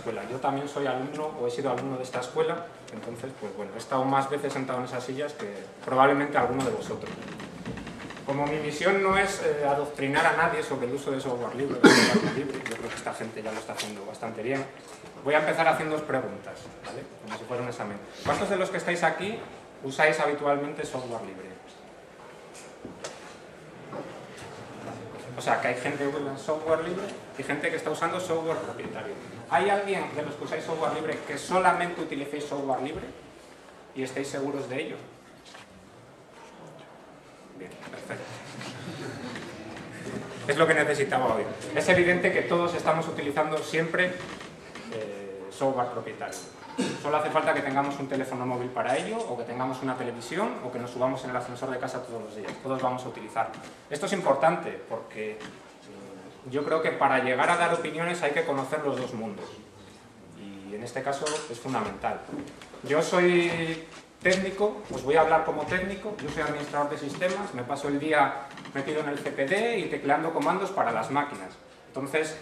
escuela. Yo también soy alumno o he sido alumno de esta escuela, entonces, pues bueno, he estado más veces sentado en esas sillas que probablemente alguno de vosotros. Como mi misión no es adoctrinar a nadie sobre el uso de software libre, yo creo que esta gente ya lo está haciendo bastante bien, voy a empezar haciéndoos preguntas, ¿vale? Como si fuera un examen. ¿Cuántos de los que estáis aquí usáis habitualmente software libre? O sea, que hay gente que usa software libre y gente que está usando software propietario. ¿Hay alguien de los que usáis software libre que solamente utilicéis software libre y estéis seguros de ello? Bien, perfecto. Es lo que necesitaba oír. Es evidente que todos estamos utilizando siempre software propietario. Solo hace falta que tengamos un teléfono móvil para ello, o que tengamos una televisión, o que nos subamos en el ascensor de casa todos los días. Todos vamos a utilizarlo. Esto es importante porque yo creo que para llegar a dar opiniones hay que conocer los dos mundos. Y en este caso es fundamental. Yo soy técnico, os voy a hablar como técnico. Yo soy administrador de sistemas, me paso el día metido en el CPD y tecleando comandos para las máquinas. Entonces,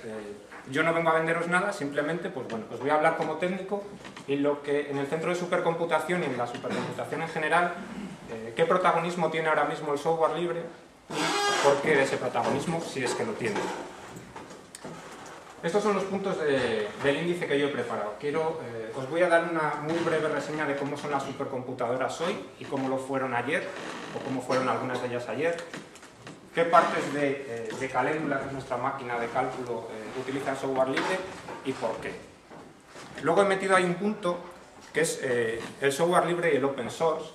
yo no vengo a venderos nada, simplemente, pues bueno, os voy a hablar como técnico y lo que en el centro de supercomputación y en la supercomputación en general, qué protagonismo tiene ahora mismo el software libre y por qué de ese protagonismo, si es que lo tiene. Estos son los puntos del índice que yo he preparado. Os voy a dar una muy breve reseña de cómo son las supercomputadoras hoy y cómo lo fueron ayer, o cómo fueron algunas de ellas ayer. ¿Qué partes de Calendula, que es nuestra máquina de cálculo, utilizan software libre y por qué? Luego he metido ahí un punto que es el software libre y el open source,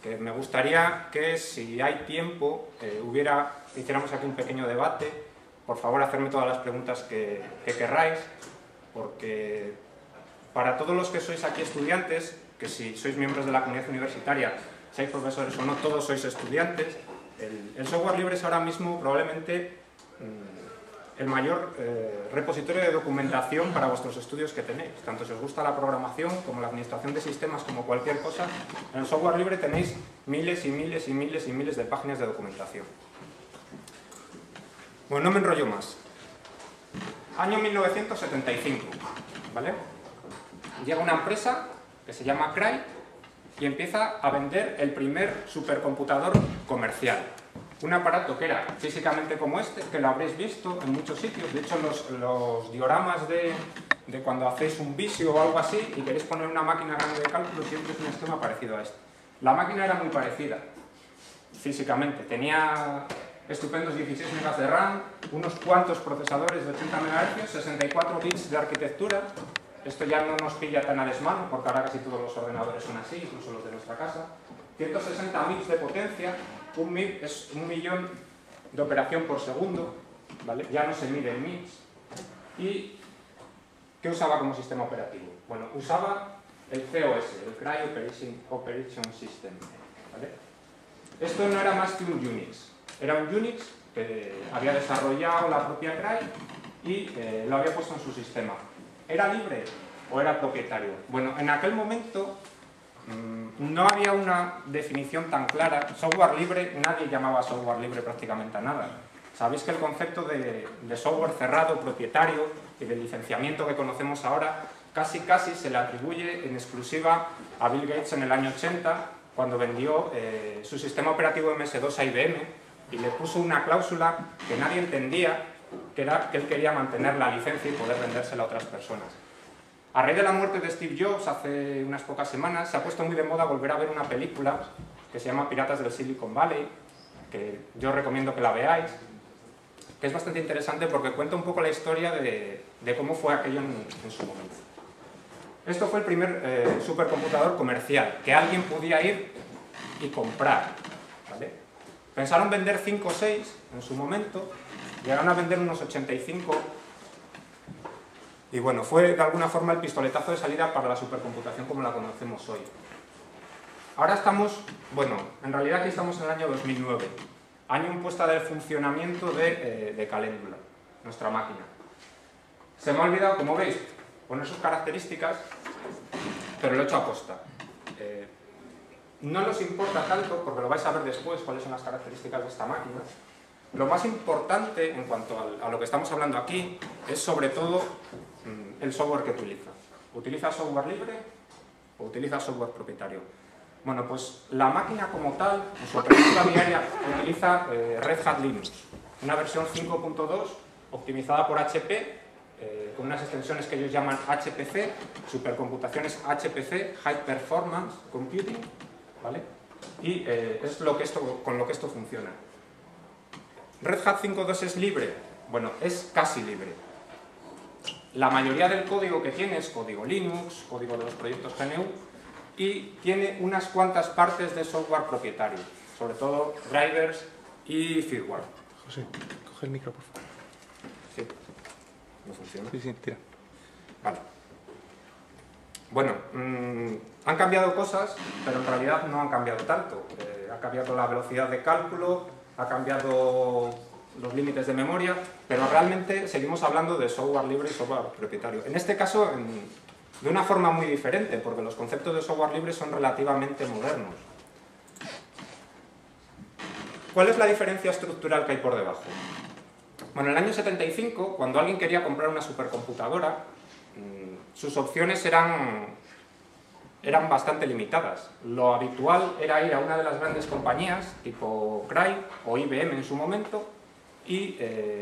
que me gustaría que, si hay tiempo, hiciéramos aquí un pequeño debate. Por favor, hacerme todas las preguntas que querráis, porque para todos los que sois aquí estudiantes, que si sois miembros de la comunidad universitaria, seáis profesores o no, todos sois estudiantes, el software libre es ahora mismo probablemente el mayor repositorio de documentación para vuestros estudios que tenéis. Tanto si os gusta la programación como la administración de sistemas, como cualquier cosa, en el software libre tenéis miles y miles y miles y miles de páginas de documentación. Bueno, no me enrollo más. Año 1975, ¿vale? Llega una empresa que se llama Cray y empieza a vender el primer supercomputador comercial. Un aparato que era físicamente como este, que lo habréis visto en muchos sitios. De hecho, los dioramas de cuando hacéis un visio o algo así y queréis poner una máquina grande de cálculo, siempre es un esquema parecido a este. La máquina era muy parecida, físicamente. Tenía estupendos 16 MB de RAM, unos cuantos procesadores de 80 MHz, 64 bits de arquitectura. Esto ya no nos pilla tan a desmano, porque ahora casi todos los ordenadores son así, incluso los de nuestra casa. 160 MIPS de potencia, un MIP es 1.000.000 de operación por segundo, ¿vale? Ya no se mide en MIPS. ¿Y qué usaba como sistema operativo? Bueno, usaba el COS, el Cray Operation System, ¿vale? Esto no era más que un Unix. Era un Unix que había desarrollado la propia Cray y lo había puesto en su sistema. ¿Era libre o era propietario? Bueno, en aquel momento no había una definición tan clara. Software libre, nadie llamaba software libre prácticamente a nada. Sabéis que el concepto de software cerrado, propietario y de licenciamiento que conocemos ahora casi se le atribuye en exclusiva a Bill Gates en el año 80, cuando vendió su sistema operativo MS2 a IBM y le puso una cláusula que nadie entendía, que era que él quería mantener la licencia y poder vendérsela a otras personas. A raíz de la muerte de Steve Jobs hace unas pocas semanas, se ha puesto muy de moda volver a ver una película que se llama Piratas del Silicon Valley, que yo recomiendo que la veáis, que es bastante interesante porque cuenta un poco la historia de cómo fue aquello en su momento. Esto fue el primer supercomputador comercial que alguien podía ir y comprar, ¿vale? Pensaron vender 5 o 6 en su momento, llegaron a vender unos 85. Y bueno, fue de alguna forma el pistoletazo de salida para la supercomputación como la conocemos hoy. Ahora estamos, bueno, en realidad aquí estamos en el año 2009, año en puesta de funcionamiento de Calendula, nuestra máquina. Se me ha olvidado, como veis, poner sus características, pero lo he hecho a posta. No nos importa tanto, porque lo vais a ver después, cuáles son las características de esta máquina. Lo más importante en cuanto a lo que estamos hablando aquí es sobre todo el software que utiliza. ¿Utiliza software libre o utiliza software propietario? Bueno, pues la máquina como tal, en su operativa diaria, utiliza Red Hat Linux, una versión 5.2 optimizada por HP, con unas extensiones que ellos llaman HPC, supercomputaciones HPC, High Performance Computing, ¿vale? Y es con lo que esto funciona. ¿Red Hat 5.2 es libre? Bueno, es casi libre. La mayoría del código que tiene es código Linux, código de los proyectos GNU, y tiene unas cuantas partes de software propietario, sobre todo drivers y firmware. José, coge el micro, por favor. Sí, no funciona. Sí, tira. Vale. Bueno, han cambiado cosas, pero en realidad no han cambiado tanto. Ha cambiado la velocidad de cálculo, ha cambiado los límites de memoria, pero realmente seguimos hablando de software libre y software propietario. En este caso, de una forma muy diferente, porque los conceptos de software libre son relativamente modernos. ¿Cuál es la diferencia estructural que hay por debajo? Bueno, en el año 75, cuando alguien quería comprar una supercomputadora, sus opciones eran bastante limitadas. Lo habitual era ir a una de las grandes compañías, tipo Cray o IBM en su momento, y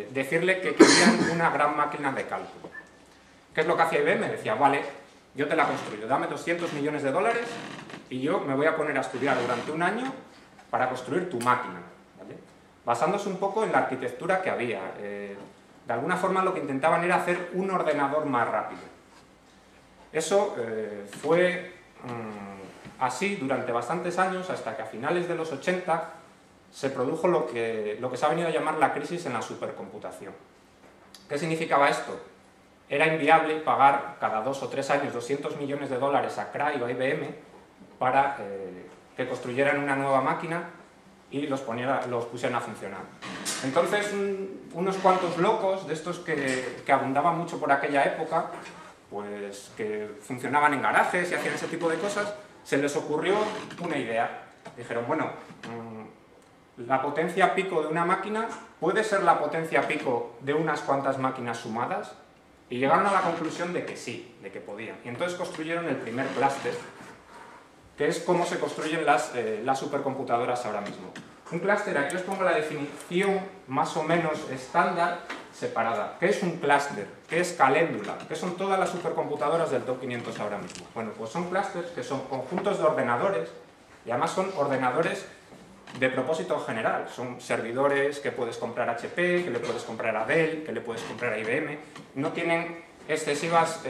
decirle que querían una gran máquina de cálculo. ¿Qué es lo que hacía IBM? Decía, vale, yo te la construyo, dame 200 millones de dólares y yo me voy a poner a estudiar durante un año para construir tu máquina, ¿vale? Basándose un poco en la arquitectura que había. De alguna forma lo que intentaban era hacer un ordenador más rápido. Eso fue así durante bastantes años, hasta que a finales de los 80 se produjo lo que se ha venido a llamar la crisis en la supercomputación. ¿Qué significaba esto? Era inviable pagar cada 2 o 3 años 200 millones de dólares a Cray o a IBM para que construyeran una nueva máquina y los pusieran a funcionar. Entonces, unos cuantos locos de estos que abundaban mucho por aquella época, pues que funcionaban en garajes y hacían ese tipo de cosas, se les ocurrió una idea. Dijeron, bueno, la potencia pico de una máquina puede ser la potencia pico de unas cuantas máquinas sumadas, y llegaron a la conclusión de que sí, de que podían. Y entonces construyeron el primer clúster, que es cómo se construyen las supercomputadoras ahora mismo. Un clúster, aquí os pongo la definición más o menos estándar separada. ¿Qué es un clúster? ¿Qué es Caléndula? ¿Qué son todas las supercomputadoras del top 500 ahora mismo? Bueno, pues son clústeres que son conjuntos de ordenadores, y además son ordenadores de propósito general. Son servidores que puedes comprar a HP, que le puedes comprar a Dell, que le puedes comprar a IBM. No tienen excesivas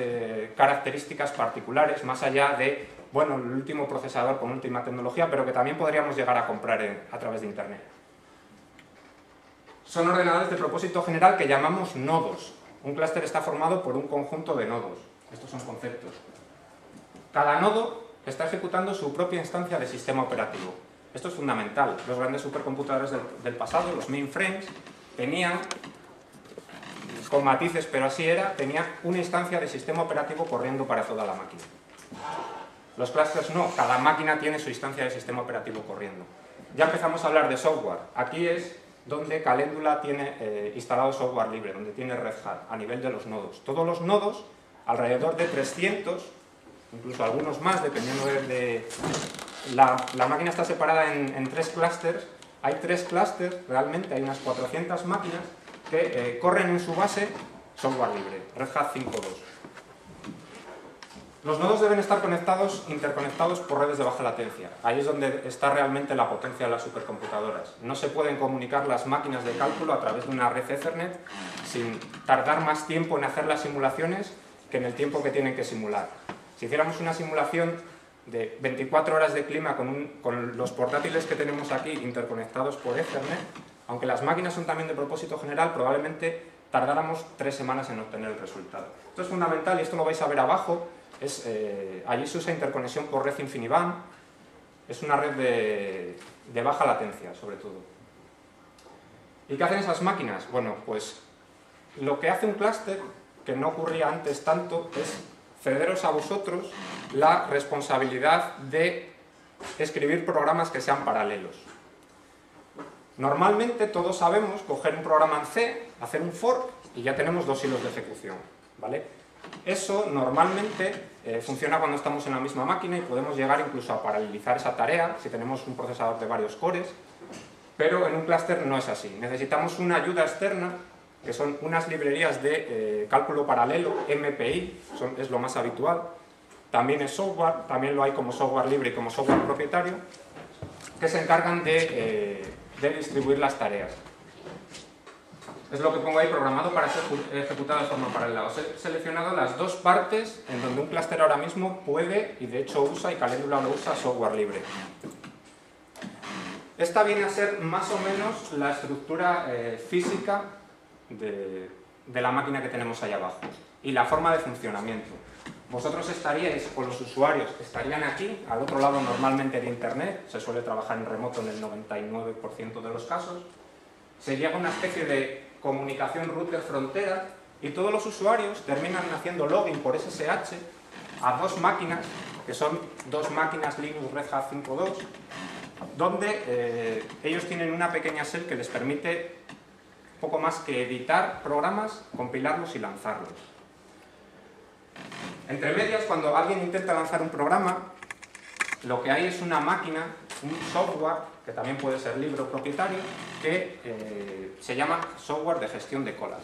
características particulares, más allá de, bueno, el último procesador con última tecnología, pero que también podríamos llegar a comprar a través de Internet. Son ordenadores de propósito general que llamamos nodos. Un clúster está formado por un conjunto de nodos. Estos son conceptos. Cada nodo está ejecutando su propia instancia de sistema operativo. Esto es fundamental. Los grandes supercomputadores del pasado, los mainframes, tenían, con matices, pero así era, tenían una instancia de sistema operativo corriendo para toda la máquina. Los clústeres no, cada máquina tiene su instancia de sistema operativo corriendo. Ya empezamos a hablar de software. Aquí es donde Caléndula tiene instalado software libre, donde tiene Red Hat, a nivel de los nodos. Todos los nodos, alrededor de 300, incluso algunos más, dependiendo de la máquina está separada en 3 clústeres. Hay 3 clústeres, realmente hay unas 400 máquinas que corren en su base software libre, Red Hat 5.2. Los nodos deben estar interconectados por redes de baja latencia. Ahí es donde está realmente la potencia de las supercomputadoras. No se pueden comunicar las máquinas de cálculo a través de una red Ethernet sin tardar más tiempo en hacer las simulaciones que en el tiempo que tienen que simular. Si hiciéramos una simulación de 24 horas de clima con los portátiles que tenemos aquí interconectados por Ethernet, aunque las máquinas son también de propósito general, probablemente tardáramos 3 semanas en obtener el resultado. Esto es fundamental y esto lo vais a ver abajo. Allí se usa interconexión por red InfiniBand. Es una red de baja latencia, sobre todo. ¿Y qué hacen esas máquinas? Bueno, pues lo que hace un clúster, que no ocurría antes tanto, es cederos a vosotros la responsabilidad de escribir programas que sean paralelos. Normalmente todos sabemos coger un programa en C, hacer un fork y ya tenemos 2 hilos de ejecución, ¿vale? Eso normalmente funciona cuando estamos en la misma máquina y podemos llegar incluso a paralelizar esa tarea si tenemos un procesador de varios cores, pero en un clúster no es así. Necesitamos una ayuda externa, que son unas librerías de cálculo paralelo, MPI, es lo más habitual. También es software, también lo hay como software libre y como software propietario, que se encargan de distribuir las tareas. Es lo que pongo ahí, programado para ser ejecutado de forma paralela. Os he seleccionado las dos partes en donde un clúster ahora mismo puede, y de hecho usa, y Calendula lo usa, software libre. Esta viene a ser más o menos la estructura física de la máquina que tenemos ahí abajo y la forma de funcionamiento. Vosotros estaríais, o los usuarios, estarían aquí, al otro lado normalmente de Internet, se suele trabajar en remoto en el 99% de los casos. Sería una especie de comunicación router-frontera y todos los usuarios terminan haciendo login por SSH a dos máquinas, que son dos máquinas Linux Red Hat 5.2, donde ellos tienen una pequeña shell que les permite poco más que editar programas, compilarlos y lanzarlos. Entre medias, cuando alguien intenta lanzar un programa, lo que hay es una máquina, un software, que también puede ser libre o propietario, que se llama software de gestión de colas.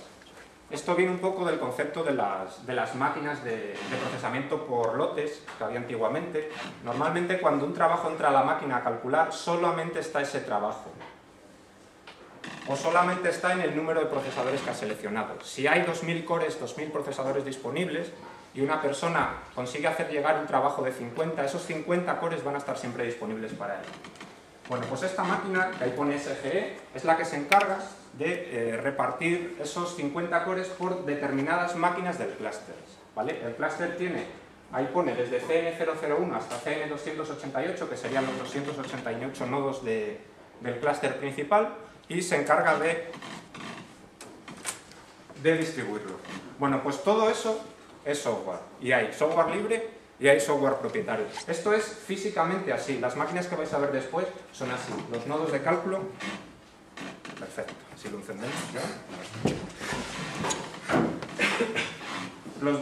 Esto viene un poco del concepto de las máquinas de procesamiento por lotes que había antiguamente. Normalmente cuando un trabajo entra a la máquina a calcular, solamente está ese trabajo. O solamente está en el número de procesadores que ha seleccionado. Si hay 2000 cores, 2000 procesadores disponibles, y una persona consigue hacer llegar un trabajo de 50, esos 50 cores van a estar siempre disponibles para él. Bueno, pues esta máquina, que ahí pone SGE, es la que se encarga de repartir esos 50 cores por determinadas máquinas del clúster, ¿vale? El clúster tiene, ahí pone desde CN001 hasta CN288, que serían los 288 nodos del clúster principal, y se encarga de distribuirlo. Bueno, pues todo eso es software, y hay software libre y hay software propietario. Esto es físicamente así. Las máquinas que vais a ver después son así. Los nodos de cálculo... Perfecto, si lo encendemos ya.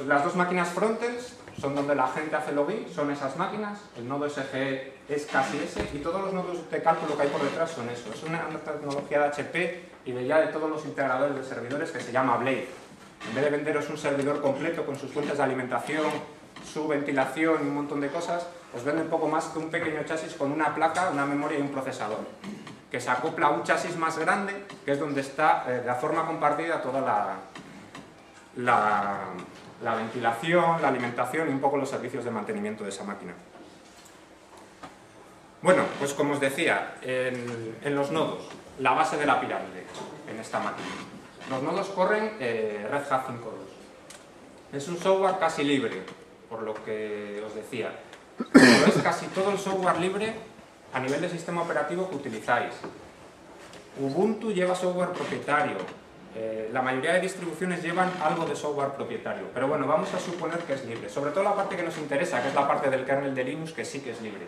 Las dos máquinas frontends son donde la gente hace login, son esas máquinas. El nodo SGE es casi ese, y todos los nodos de cálculo que hay por detrás son eso. Es una tecnología de HP y de ya de todos los integradores de servidores que se llama Blade. En vez de venderos un servidor completo con sus fuentes de alimentación, su ventilación y un montón de cosas, os venden poco más que un pequeño chasis con una placa, una memoria y un procesador, que se acopla a un chasis más grande, que es donde está de forma compartida toda la ventilación, la alimentación y un poco los servicios de mantenimiento de esa máquina. Bueno, pues como os decía, en los nodos, la base de la pirámide en esta máquina. Los nodos corren Red Hat 5.2. Es un software casi libre, por lo que os decía. Pero es casi todo el software libre a nivel de sistema operativo que utilizáis. Ubuntu lleva software propietario. La mayoría de distribuciones llevan algo de software propietario. Pero bueno, vamos a suponer que es libre. Sobre todo la parte que nos interesa, que es la parte del kernel de Linux, que sí que es libre.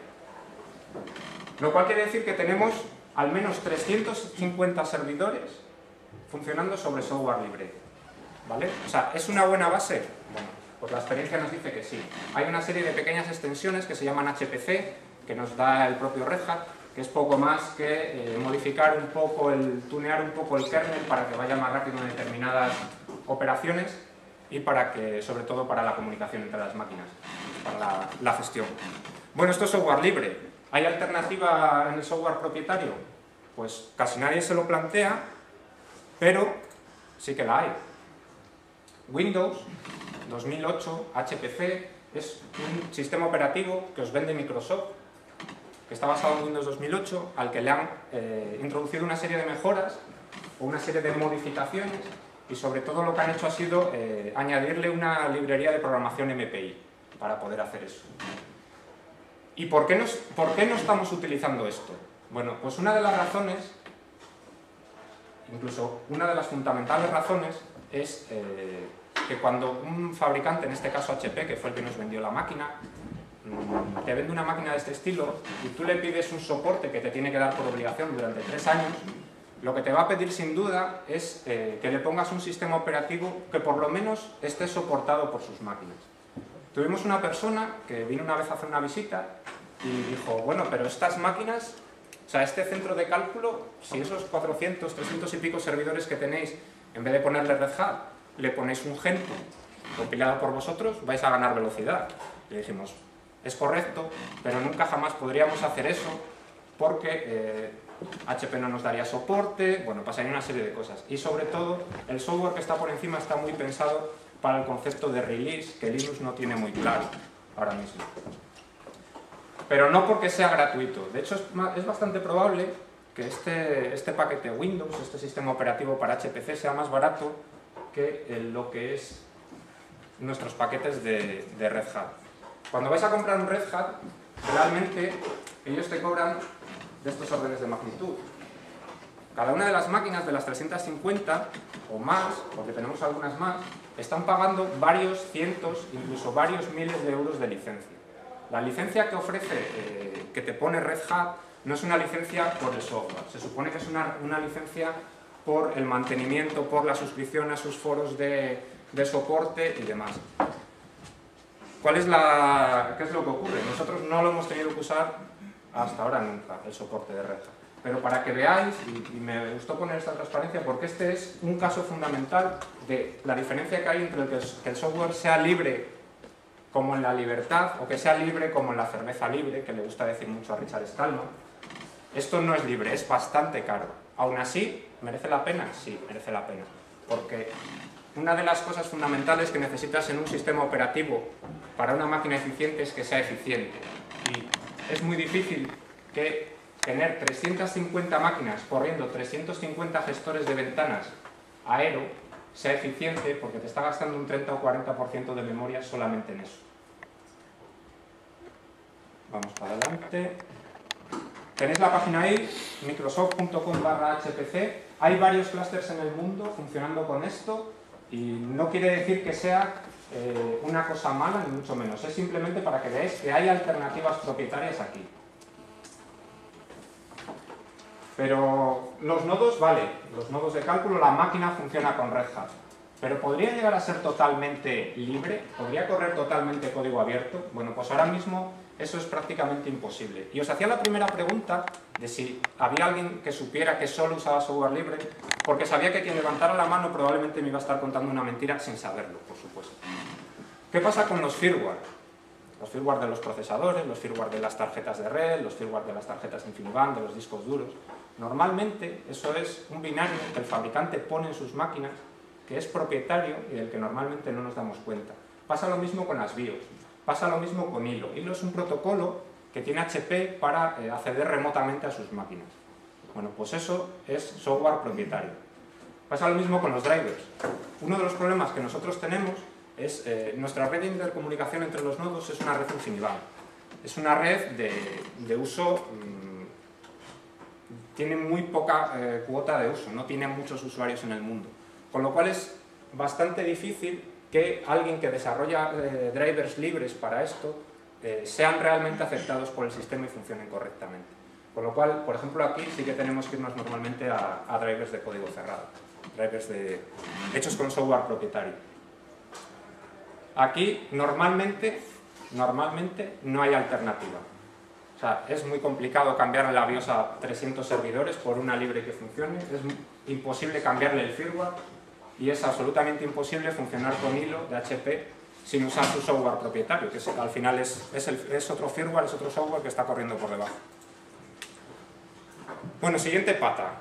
Lo cual quiere decir que tenemos al menos 350 servidores funcionando sobre software libre, ¿vale? O sea, ¿es una buena base? Bueno, pues la experiencia nos dice que sí. Hay una serie de pequeñas extensiones que se llaman HPC, que nos da el propio Red Hat, que es poco más que modificar un poco, tunear un poco el kernel para que vaya más rápido en determinadas operaciones y para que, sobre todo, para la comunicación entre las máquinas, para la gestión. Bueno, esto es software libre. ¿Hay alternativa en el software propietario? Pues casi nadie se lo plantea, pero sí que la hay. Windows 2008 HPC es un sistema operativo que os vende Microsoft, que está basado en Windows 2008, al que le han introducido una serie de mejoras o una serie de modificaciones, y sobre todo lo que han hecho ha sido añadirle una librería de programación MPI para poder hacer eso. ¿Y por qué no estamos utilizando esto? Bueno, pues una de las razones, incluso una de las fundamentales razones, es que cuando un fabricante, en este caso HP, que fue el que nos vendió la máquina, te vende una máquina de este estilo y tú le pides un soporte que te tiene que dar por obligación durante 3 años, lo que te va a pedir sin duda es que le pongas un sistema operativo que por lo menos esté soportado por sus máquinas. Tuvimos una persona que vino una vez a hacer una visita y dijo, bueno, pero estas máquinas, o sea, este centro de cálculo, si esos 400, 300 y pico servidores que tenéis, en vez de ponerle Red Hat, le ponéis un Gentoo compilado por vosotros, vais a ganar velocidad. Le dijimos, es correcto, pero nunca jamás podríamos hacer eso porque HP no nos daría soporte, bueno, pasaría una serie de cosas. Y sobre todo, el software que está por encima está muy pensado para el concepto de release, que Linux no tiene muy claro ahora mismo. Pero no porque sea gratuito. De hecho, es bastante probable que este paquete Windows, este sistema operativo para HPC, sea más barato que lo que es nuestros paquetes de Red Hat. Cuando vais a comprar un Red Hat, realmente ellos te cobran de estos órdenes de magnitud. Cada una de las máquinas de las 350 o más, porque tenemos algunas más, están pagando varios cientos, incluso varios miles de euros de licencia. La licencia que ofrece, que te pone Red Hat, no es una licencia por el software. Se supone que es una licencia por el mantenimiento, por la suscripción a sus foros de soporte y demás. ¿Qué es lo que ocurre? Nosotros no lo hemos tenido que usar hasta ahora nunca, el soporte de Red Hat. Pero para que veáis, y me gustó poner esta transparencia, porque este es un caso fundamental de la diferencia que hay entre que el software sea libre como en la libertad, o que sea libre como en la cerveza libre, que le gusta decir mucho a Richard Stallman. Esto no es libre, es bastante caro. Aún así, ¿merece la pena? Sí, merece la pena. Porque una de las cosas fundamentales que necesitas en un sistema operativo para una máquina eficiente es que sea eficiente. Y es muy difícil que tener 350 máquinas corriendo 350 gestores de ventanas Aero sea eficiente porque te está gastando un 30 o 40% de memoria solamente en eso. Vamos para adelante. Tenéis la página ahí, microsoft.com/hpc. Hay varios clústeres en el mundo funcionando con esto y no quiere decir que sea una cosa mala, ni mucho menos. Es simplemente para que veáis que hay alternativas propietarias aquí. Pero los nodos, vale, los nodos de cálculo, la máquina funciona con Red Hat. Pero ¿podría llegar a ser totalmente libre? ¿Podría correr totalmente código abierto? Bueno, pues ahora mismo eso es prácticamente imposible. Y os hacía la primera pregunta de si había alguien que supiera que solo usaba software libre, porque sabía que quien levantara la mano probablemente me iba a estar contando una mentira sin saberlo, por supuesto. ¿Qué pasa con los firmware? Los firmware de los procesadores, los firmware de las tarjetas de red, los firmware de las tarjetas InfiniBand, de los discos duros. Normalmente eso es un binario que el fabricante pone en sus máquinas, que es propietario y del que normalmente no nos damos cuenta. Pasa lo mismo con las BIOS, pasa lo mismo con Hilo. Hilo es un protocolo que tiene HP para acceder remotamente a sus máquinas. Bueno, pues eso es software propietario. Pasa lo mismo con los drivers. Uno de los problemas que nosotros tenemos es nuestra red de intercomunicación entre los nodos es una red InfiniBand. Es una red de uso, tiene muy poca cuota de uso, no tiene muchos usuarios en el mundo. Con lo cual es bastante difícil que alguien que desarrolla drivers libres para esto sean realmente aceptados por el sistema y funcionen correctamente. Con lo cual, por ejemplo, aquí sí que tenemos que irnos normalmente a drivers de código cerrado, drivers hechos con software propietario. Aquí normalmente no hay alternativa. O sea, es muy complicado cambiarle la BIOS a 300 servidores por una libre que funcione, es imposible cambiarle el firmware y es absolutamente imposible funcionar con Hilo de HP sin usar su software propietario, que al final es otro firmware, es otro software que está corriendo por debajo. Bueno, siguiente pata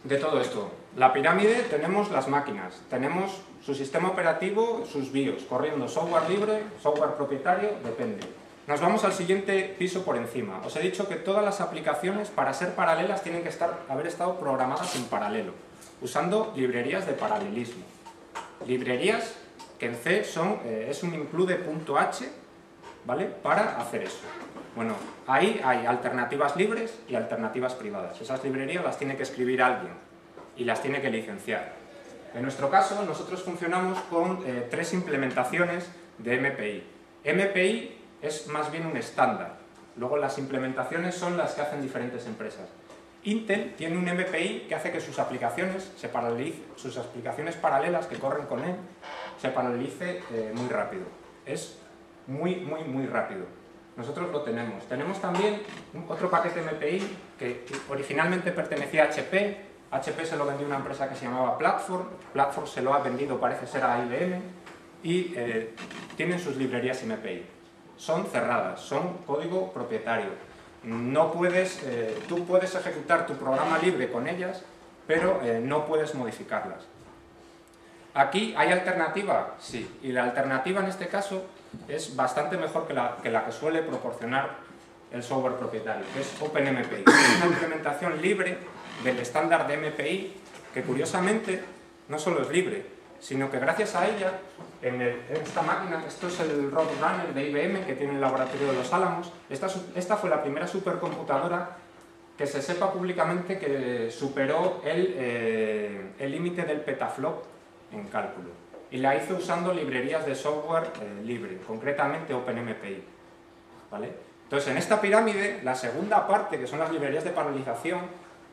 de todo esto. La pirámide, tenemos las máquinas, tenemos su sistema operativo, sus BIOS, corriendo software libre, software propietario, depende. Nos vamos al siguiente piso por encima. Os he dicho que todas las aplicaciones, para ser paralelas, tienen que haber estado programadas en paralelo, usando librerías de paralelismo. Librerías que en C es un include.h, ¿vale?, para hacer eso. Bueno, ahí hay alternativas libres y alternativas privadas. Esas librerías las tiene que escribir alguien y las tiene que licenciar. En nuestro caso, nosotros funcionamos con 3 implementaciones de MPI. MPI es más bien un estándar. Luego las implementaciones son las que hacen diferentes empresas. Intel tiene un MPI que hace que sus aplicaciones paralelas que corren con él se paralelice muy rápido. Es muy rápido. Nosotros lo tenemos. Tenemos también otro paquete MPI que originalmente pertenecía a HP. HP se lo vendió a una empresa que se llamaba Platform. Platform se lo ha vendido, parece ser, a IBM. Y tienen sus librerías MPI. Son cerradas, son código propietario. No puedes, tú puedes ejecutar tu programa libre con ellas, pero no puedes modificarlas. ¿Aquí hay alternativa? Sí. Y la alternativa en este caso es bastante mejor que la que suele proporcionar el software propietario, que es OpenMPI. Es una implementación libre del estándar de MPI que, curiosamente, no solo es libre, sino que gracias a ella, en esta máquina, esto es el Roadrunner de IBM que tiene el laboratorio de Los Álamos, esta fue la primera supercomputadora que se sepa públicamente que superó el límite del petaflop en cálculo. Y la hizo usando librerías de software libre, concretamente OpenMPI. ¿Vale? Entonces, en esta pirámide, la segunda parte, que son las librerías de paralelización,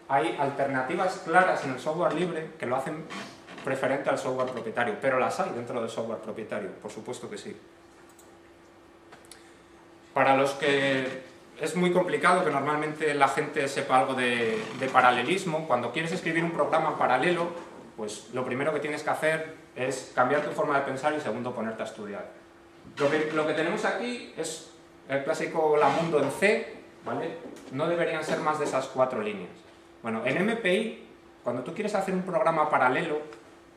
hay alternativas claras en el software libre que lo hacen preferente al software propietario, pero las hay dentro del software propietario, por supuesto que sí. Para los que es muy complicado que normalmente la gente sepa algo de paralelismo, cuando quieres escribir un programa paralelo, pues lo primero que tienes que hacer es cambiar tu forma de pensar y segundo ponerte a estudiar. Lo que tenemos aquí es el clásico Lamundo en C, ¿vale? No deberían ser más de esas 4 líneas. Bueno, en MPI, cuando tú quieres hacer un programa paralelo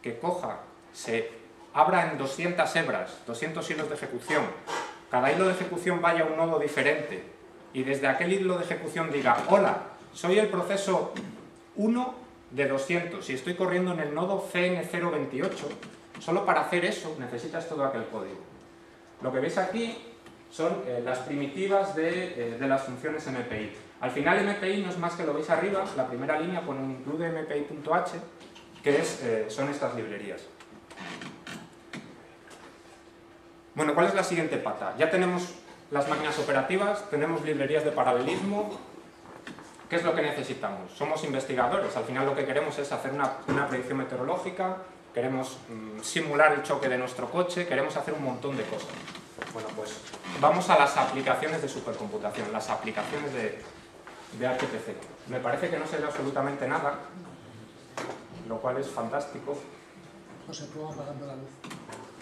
que coja, se abra en 200 hebras, 200 hilos de ejecución, cada hilo de ejecución vaya a un nodo diferente y desde aquel hilo de ejecución diga: hola, soy el proceso 1 de 200 y estoy corriendo en el nodo CN028, solo para hacer eso necesitas todo aquel código. Lo que veis aquí son las primitivas de las funciones MPI. Al final MPI no es más que lo veis arriba, la primera línea pone un include mpi.h, que son estas librerías. Bueno, ¿cuál es la siguiente pata? Ya tenemos las máquinas operativas, tenemos librerías de paralelismo. ¿Qué es lo que necesitamos? Somos investigadores, al final lo que queremos es hacer una predicción meteorológica, queremos simular el choque de nuestro coche, queremos hacer un montón de cosas. Bueno, pues vamos a las aplicaciones de supercomputación, las aplicaciones de HPC. Me parece que no se ve absolutamente nada, lo cual es fantástico. José, prueba apagando la luz.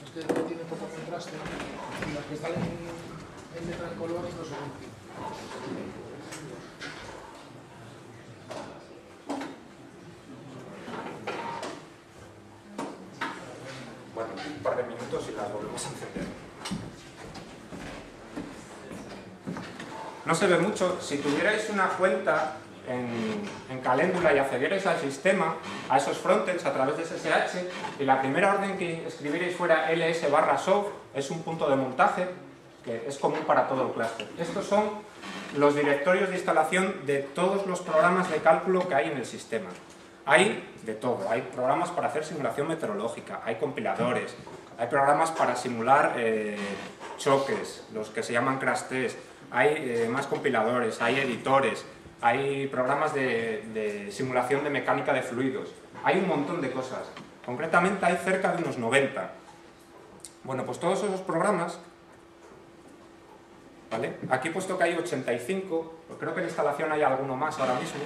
Es que tiene poco contraste y las que están en letra de colores no se ven. Bueno, un par de minutos y las volvemos a encender. No se ve mucho. Si tuvierais una cuenta en Calendula y accedierais al sistema, a esos frontends a través de SSH, y la primera orden que escribierais fuera ls/soft, es un punto de montaje que es común para todo el clúster. Estos son los directorios de instalación de todos los programas de cálculo que hay en el sistema. Hay de todo, hay programas para hacer simulación meteorológica, hay compiladores, hay programas para simular choques, los que se llaman crash test, hay más compiladores, hay editores, hay programas de simulación de mecánica de fluidos, hay un montón de cosas. Concretamente hay cerca de unos 90. Bueno, pues todos esos programas, ¿vale? Aquí he puesto que hay 85, creo que en instalación hay alguno más ahora mismo.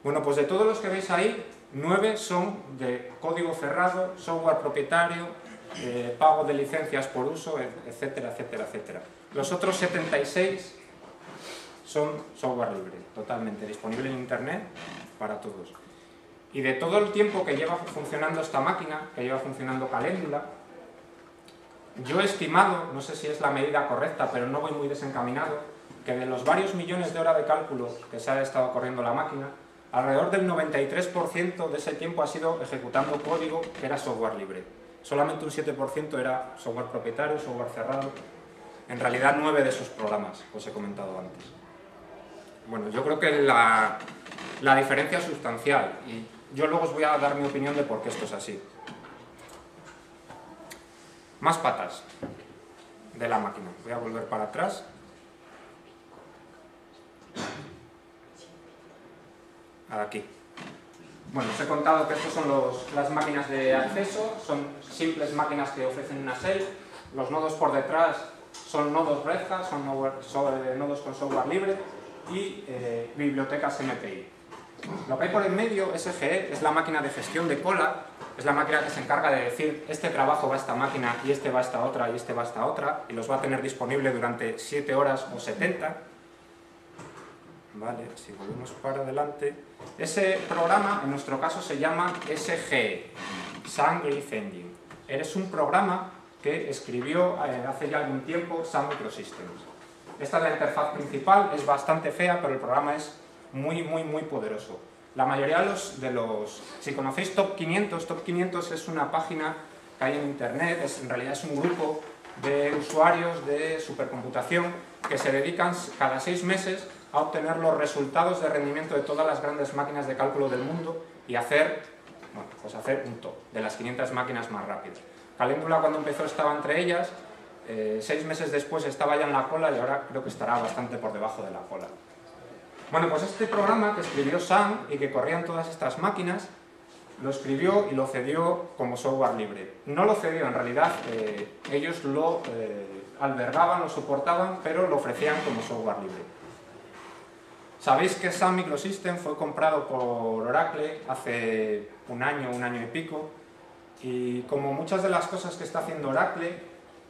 Bueno, pues de todos los que veis ahí, 9 son de código cerrado, software propietario, pago de licencias por uso, etcétera, etcétera, etcétera. Los otros 76 son software libre, totalmente disponible en internet para todos. Y de todo el tiempo que lleva funcionando esta máquina, que lleva funcionando Calendula, yo he estimado, no sé si es la medida correcta, pero no voy muy desencaminado, que de los varios millones de horas de cálculo que se ha estado corriendo la máquina, alrededor del 93% de ese tiempo ha sido ejecutando código que era software libre. Solamente un 7% era software propietario, software cerrado. En realidad 9 de esos programas, os he comentado antes. Bueno, yo creo que la diferencia es sustancial y yo luego os voy a dar mi opinión de por qué esto es así. Más patas de la máquina. Voy a volver para atrás. aquí. Bueno, os he contado que estas son las máquinas de acceso, son simples máquinas que ofrecen una shell. Los nodos por detrás son nodos Red Hat, son nodos con software libre y bibliotecas MPI. Lo que hay por en medio, SGE, es la máquina de gestión de cola, es la máquina que se encarga de decir este trabajo va a esta máquina y este va a esta otra y este va a esta otra, y los va a tener disponible durante 7 horas o 70. Vale, si volvemos para adelante. Ese programa, en nuestro caso, se llama SGE, Sun Graph Engine. Es un programa que escribió hace ya algún tiempo Sun Microsystems. Esta es la interfaz principal, es bastante fea, pero el programa es muy poderoso. La mayoría de los... Si conocéis Top 500 es una página que hay en internet, en realidad es un grupo de usuarios de supercomputación que se dedican cada 6 meses a obtener los resultados de rendimiento de todas las grandes máquinas de cálculo del mundo y hacer un top de las 500 máquinas más rápidas. Caléndula, cuando empezó, estaba entre ellas, 6 meses después estaba ya en la cola y ahora creo que estará bastante por debajo de la cola. Bueno, pues este programa que escribió Sun y que corrían todas estas máquinas, lo escribió y lo cedió como software libre. No lo cedió, en realidad ellos lo albergaban, lo soportaban, pero lo ofrecían como software libre. Sabéis que Sun Microsystems fue comprado por Oracle hace un año y pico, y como muchas de las cosas que está haciendo Oracle,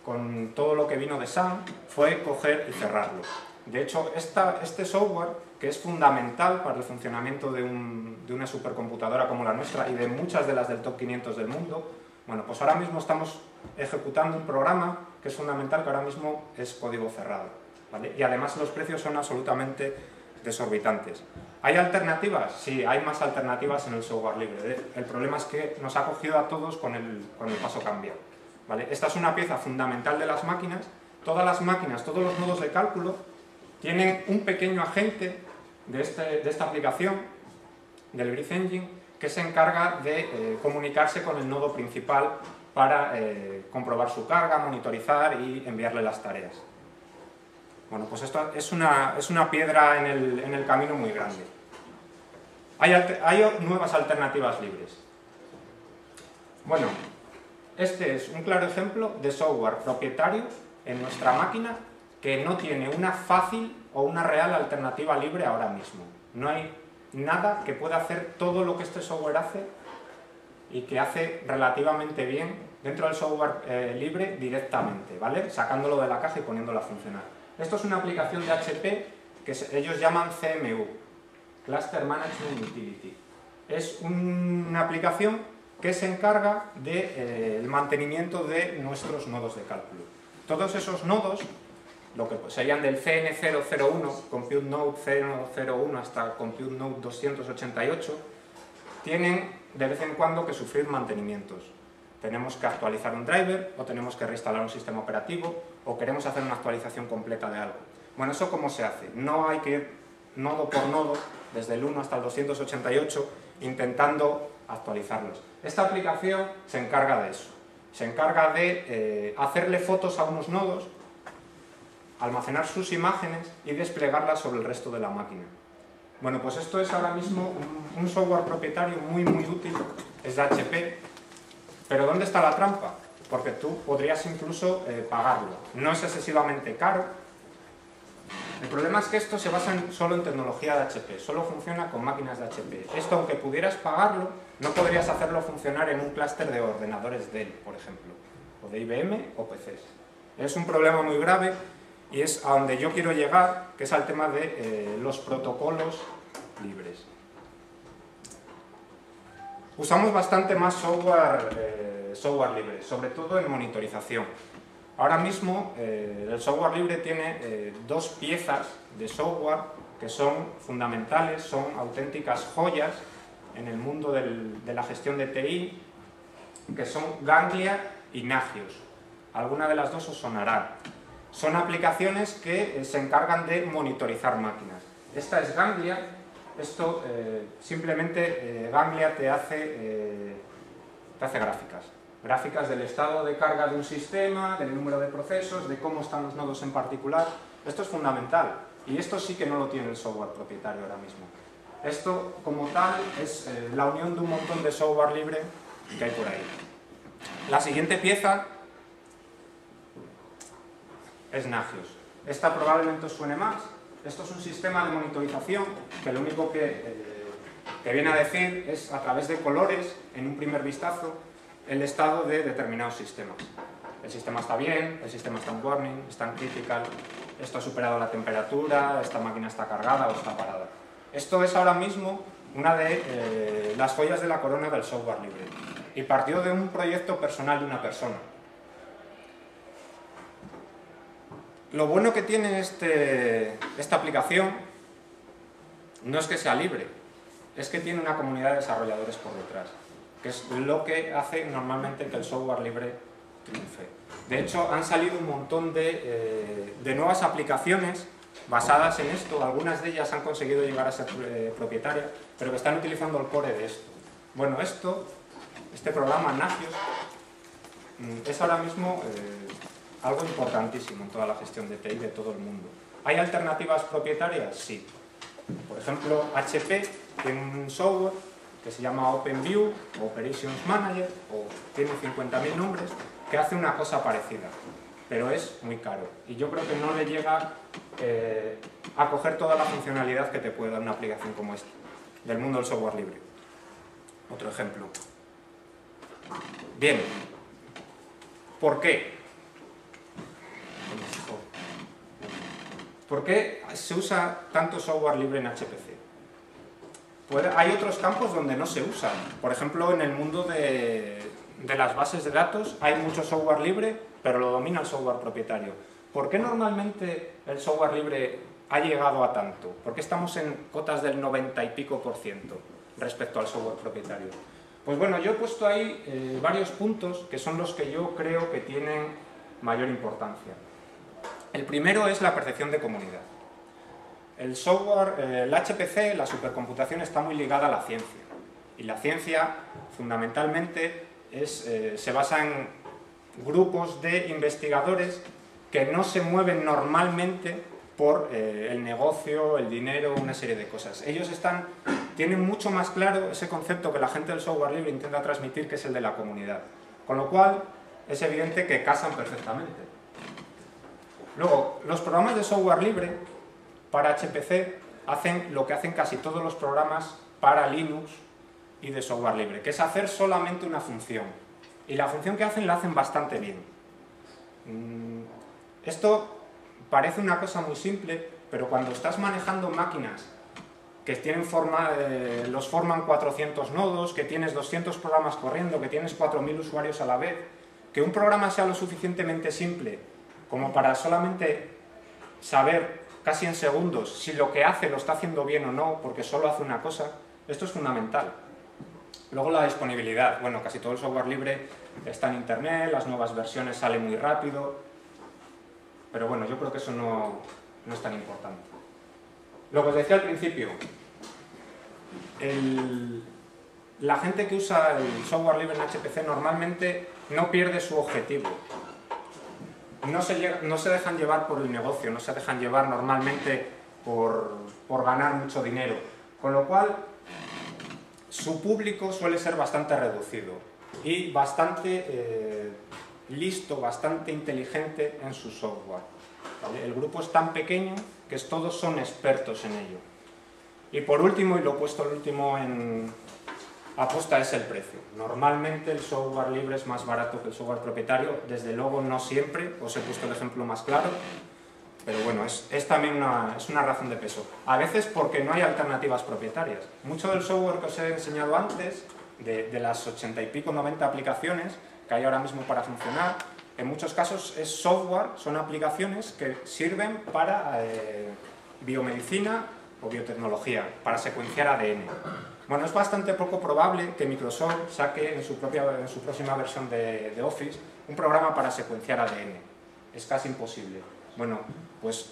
con todo lo que vino de Sun, fue coger y cerrarlo. De hecho, este software, que es fundamental para el funcionamiento de una supercomputadora como la nuestra y de muchas de las del top 500 del mundo, bueno, pues ahora mismo estamos ejecutando un programa que es fundamental, que ahora mismo es código cerrado, ¿vale? Y además los precios son absolutamente desorbitantes. ¿Hay alternativas? Sí, hay más alternativas en el software libre. El problema es que nos ha cogido a todos con el paso cambiado, ¿vale? Esta es una pieza fundamental de las máquinas. Todas las máquinas, todos los nodos de cálculo tienen un pequeño agente de esta aplicación, del Graph Engine, que se encarga de comunicarse con el nodo principal para comprobar su carga, monitorizar y enviarle las tareas. Bueno, pues esto es una piedra en el camino muy grande. Hay nuevas alternativas libres. Bueno, este es un claro ejemplo de software propietario en nuestra máquina que no tiene una fácil o una real alternativa libre ahora mismo. No hay nada que pueda hacer todo lo que este software hace y que hace relativamente bien dentro del software libre directamente, ¿vale? Sacándolo de la caja y poniéndolo a funcionar. Esto es una aplicación de HP que ellos llaman CMU, Cluster Management Utility. Es una aplicación que se encarga del mantenimiento de nuestros nodos de cálculo. Todos esos nodos, lo que serían del CN001, Compute Node 001 hasta Compute Node 288, tienen de vez en cuando que sufrir mantenimientos. Tenemos que actualizar un driver, o tenemos que reinstalar un sistema operativo, o queremos hacer una actualización completa de algo. Bueno, ¿eso cómo se hace? No hay que ir nodo por nodo, desde el 1 hasta el 288, intentando actualizarlos. Esta aplicación se encarga de eso. Se encarga de hacerle fotos a unos nodos, almacenar sus imágenes y desplegarlas sobre el resto de la máquina. Bueno, pues esto es ahora mismo un software propietario muy útil, es de HP, pero ¿dónde está la trampa? Porque tú podrías incluso pagarlo. No es excesivamente caro. El problema es que esto se basa solo en tecnología de HP, solo funciona con máquinas de HP. Esto, aunque pudieras pagarlo, no podrías hacerlo funcionar en un clúster de ordenadores Dell, por ejemplo, o de IBM o PCs. Es un problema muy grave y es a donde yo quiero llegar, que es al tema de los protocolos libres. Usamos bastante más software libre, sobre todo en monitorización. Ahora mismo el software libre tiene dos piezas de software que son fundamentales, son auténticas joyas en el mundo de la gestión de TI, que son Ganglia y Nagios. Alguna de las dos os sonará. Son aplicaciones que se encargan de monitorizar máquinas. Esta es Ganglia. Esto simplemente Ganglia te hace gráficas del estado de carga de un sistema, del número de procesos, de cómo están los nodos en particular. Esto es fundamental y esto sí que no lo tiene el software propietario ahora mismo. Esto, como tal, es la unión de un montón de software libre que hay por ahí. La siguiente pieza es Nagios. Esta probablemente os suene más. Esto es un sistema de monitorización que lo único que viene a decir es, a través de colores, en un primer vistazo, el estado de determinados sistemas. El sistema está bien, el sistema está en warning, está en critical, esto ha superado la temperatura, esta máquina está cargada o está parada. Esto es ahora mismo una de las joyas de la corona del software libre y partió de un proyecto personal de una persona. Lo bueno que tiene esta aplicación no es que sea libre, es que tiene una comunidad de desarrolladores por detrás, que es lo que hace normalmente que el software libre triunfe. De hecho, han salido un montón de nuevas aplicaciones basadas en esto. Algunas de ellas han conseguido llegar a ser propietarias, pero que están utilizando el core de esto. Bueno, este programa Nagios es ahora mismo algo importantísimo en toda la gestión de TI de todo el mundo. ¿Hay alternativas propietarias? Sí. Por ejemplo, HP tiene un software que se llama OpenView, Operations Manager, o tiene 50.000 nombres, que hace una cosa parecida, pero es muy caro. Y yo creo que no le llega a coger toda la funcionalidad que te puede dar una aplicación como esta, del mundo del software libre. Otro ejemplo. Bien. ¿Por qué? ¿Por qué se usa tanto software libre en HPC? Hay otros campos donde no se usa. Por ejemplo, en el mundo de las bases de datos hay mucho software libre, pero lo domina el software propietario. ¿Por qué normalmente el software libre ha llegado a tanto? ¿Por qué estamos en cotas del 90 y pico % respecto al software propietario? Pues bueno, yo he puesto ahí varios puntos que son los que yo creo que tienen mayor importancia. El primero es la percepción de comunidad. El software, el HPC, la supercomputación, está muy ligada a la ciencia. Y la ciencia, fundamentalmente, se basa en grupos de investigadores que no se mueven normalmente por el negocio, el dinero, una serie de cosas. Ellos tienen mucho más claro ese concepto que la gente del software libre intenta transmitir, que es el de la comunidad. Con lo cual, es evidente que casan perfectamente. Luego, los programas de software libre para HPC hacen lo que hacen casi todos los programas para Linux y de software libre, que es hacer solamente una función. Y la función que hacen la hacen bastante bien. Esto parece una cosa muy simple, pero cuando estás manejando máquinas que los forman 400 nodos, que tienes 200 programas corriendo, que tienes 4.000 usuarios a la vez, que un programa sea lo suficientemente simple como para solamente saber casi en segundos si lo que hace lo está haciendo bien o no, porque solo hace una cosa, esto es fundamental. Luego la disponibilidad. Bueno, casi todo el software libre está en internet, las nuevas versiones salen muy rápido, pero bueno, yo creo que eso no es tan importante. Lo que os decía al principio, la gente que usa el software libre en HPC normalmente no pierde su objetivo. No se dejan llevar por el negocio, no se dejan llevar normalmente por ganar mucho dinero. Con lo cual, su público suele ser bastante reducido y bastante listo, bastante inteligente en su software. ¿Vale? El grupo es tan pequeño que todos son expertos en ello. Y por último, y lo he puesto el último en aposta, es el precio. Normalmente el software libre es más barato que el software propietario, desde luego no siempre, os he puesto el ejemplo más claro, pero bueno, es también una razón de peso. A veces porque no hay alternativas propietarias. Mucho del software que os he enseñado antes, de las 80 y pico, 90 aplicaciones que hay ahora mismo para funcionar, en muchos casos es software, son aplicaciones que sirven para biomedicina o biotecnología, para secuenciar ADN. Bueno, es bastante poco probable que Microsoft saque en su próxima versión de Office un programa para secuenciar ADN. Es casi imposible. Bueno, pues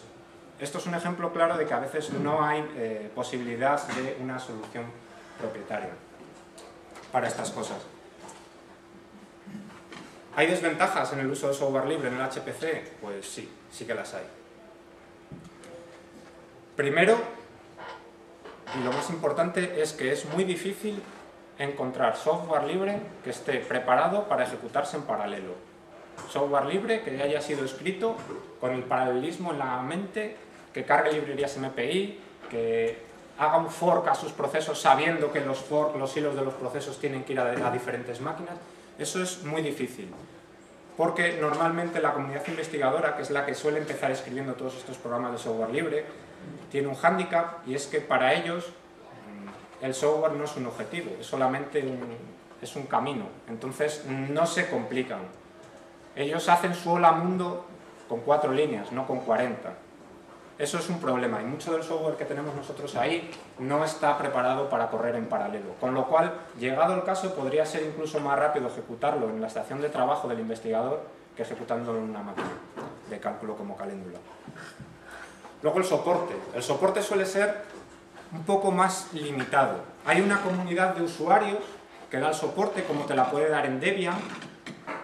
esto es un ejemplo claro de que a veces no hay posibilidad de una solución propietaria para estas cosas. ¿Hay desventajas en el uso de software libre en el HPC? Pues sí que las hay. Primero, y lo más importante es que es muy difícil encontrar software libre que esté preparado para ejecutarse en paralelo. Software libre que haya sido escrito con el paralelismo en la mente, que cargue librerías MPI, que haga un fork a sus procesos sabiendo que los hilos de los procesos tienen que ir a diferentes máquinas. Eso es muy difícil, porque normalmente la comunidad investigadora, que es la que suele empezar escribiendo todos estos programas de software libre, tiene un hándicap, y es que para ellos el software no es un objetivo, es solamente un camino. Entonces no se complican. Ellos hacen su hola mundo con 4 líneas, no con 40. Eso es un problema, y mucho del software que tenemos nosotros ahí no está preparado para correr en paralelo. Con lo cual, llegado el caso, podría ser incluso más rápido ejecutarlo en la estación de trabajo del investigador que ejecutándolo en una máquina de cálculo como Caléndula. Luego el soporte. El soporte suele ser un poco más limitado. Hay una comunidad de usuarios que da el soporte, como te la puede dar en Debian,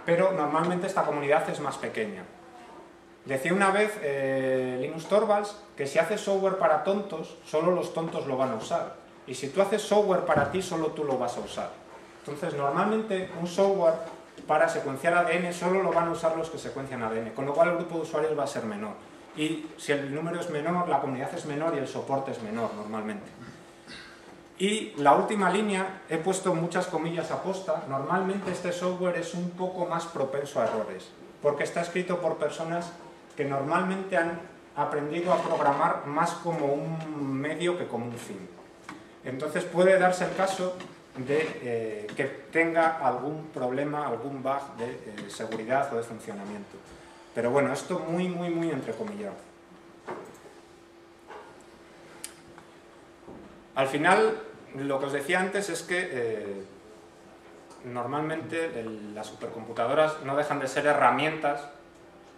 pero normalmente esta comunidad es más pequeña. Decía una vez Linus Torvalds que si haces software para tontos, solo los tontos lo van a usar. Y si tú haces software para ti, solo tú lo vas a usar. Entonces, normalmente un software para secuenciar ADN solo lo van a usar los que secuencian ADN, con lo cual el grupo de usuarios va a ser menor. Y si el número es menor, la comunidad es menor y el soporte es menor normalmente. Y la última línea, he puesto muchas comillas aposta, normalmente este software es un poco más propenso a errores, porque está escrito por personas que normalmente han aprendido a programar más como un medio que como un fin. Entonces puede darse el caso de que tenga algún problema, algún bug de seguridad o de funcionamiento. Pero bueno, esto muy entrecomillado. Al final, lo que os decía antes es que normalmente las supercomputadoras no dejan de ser herramientas,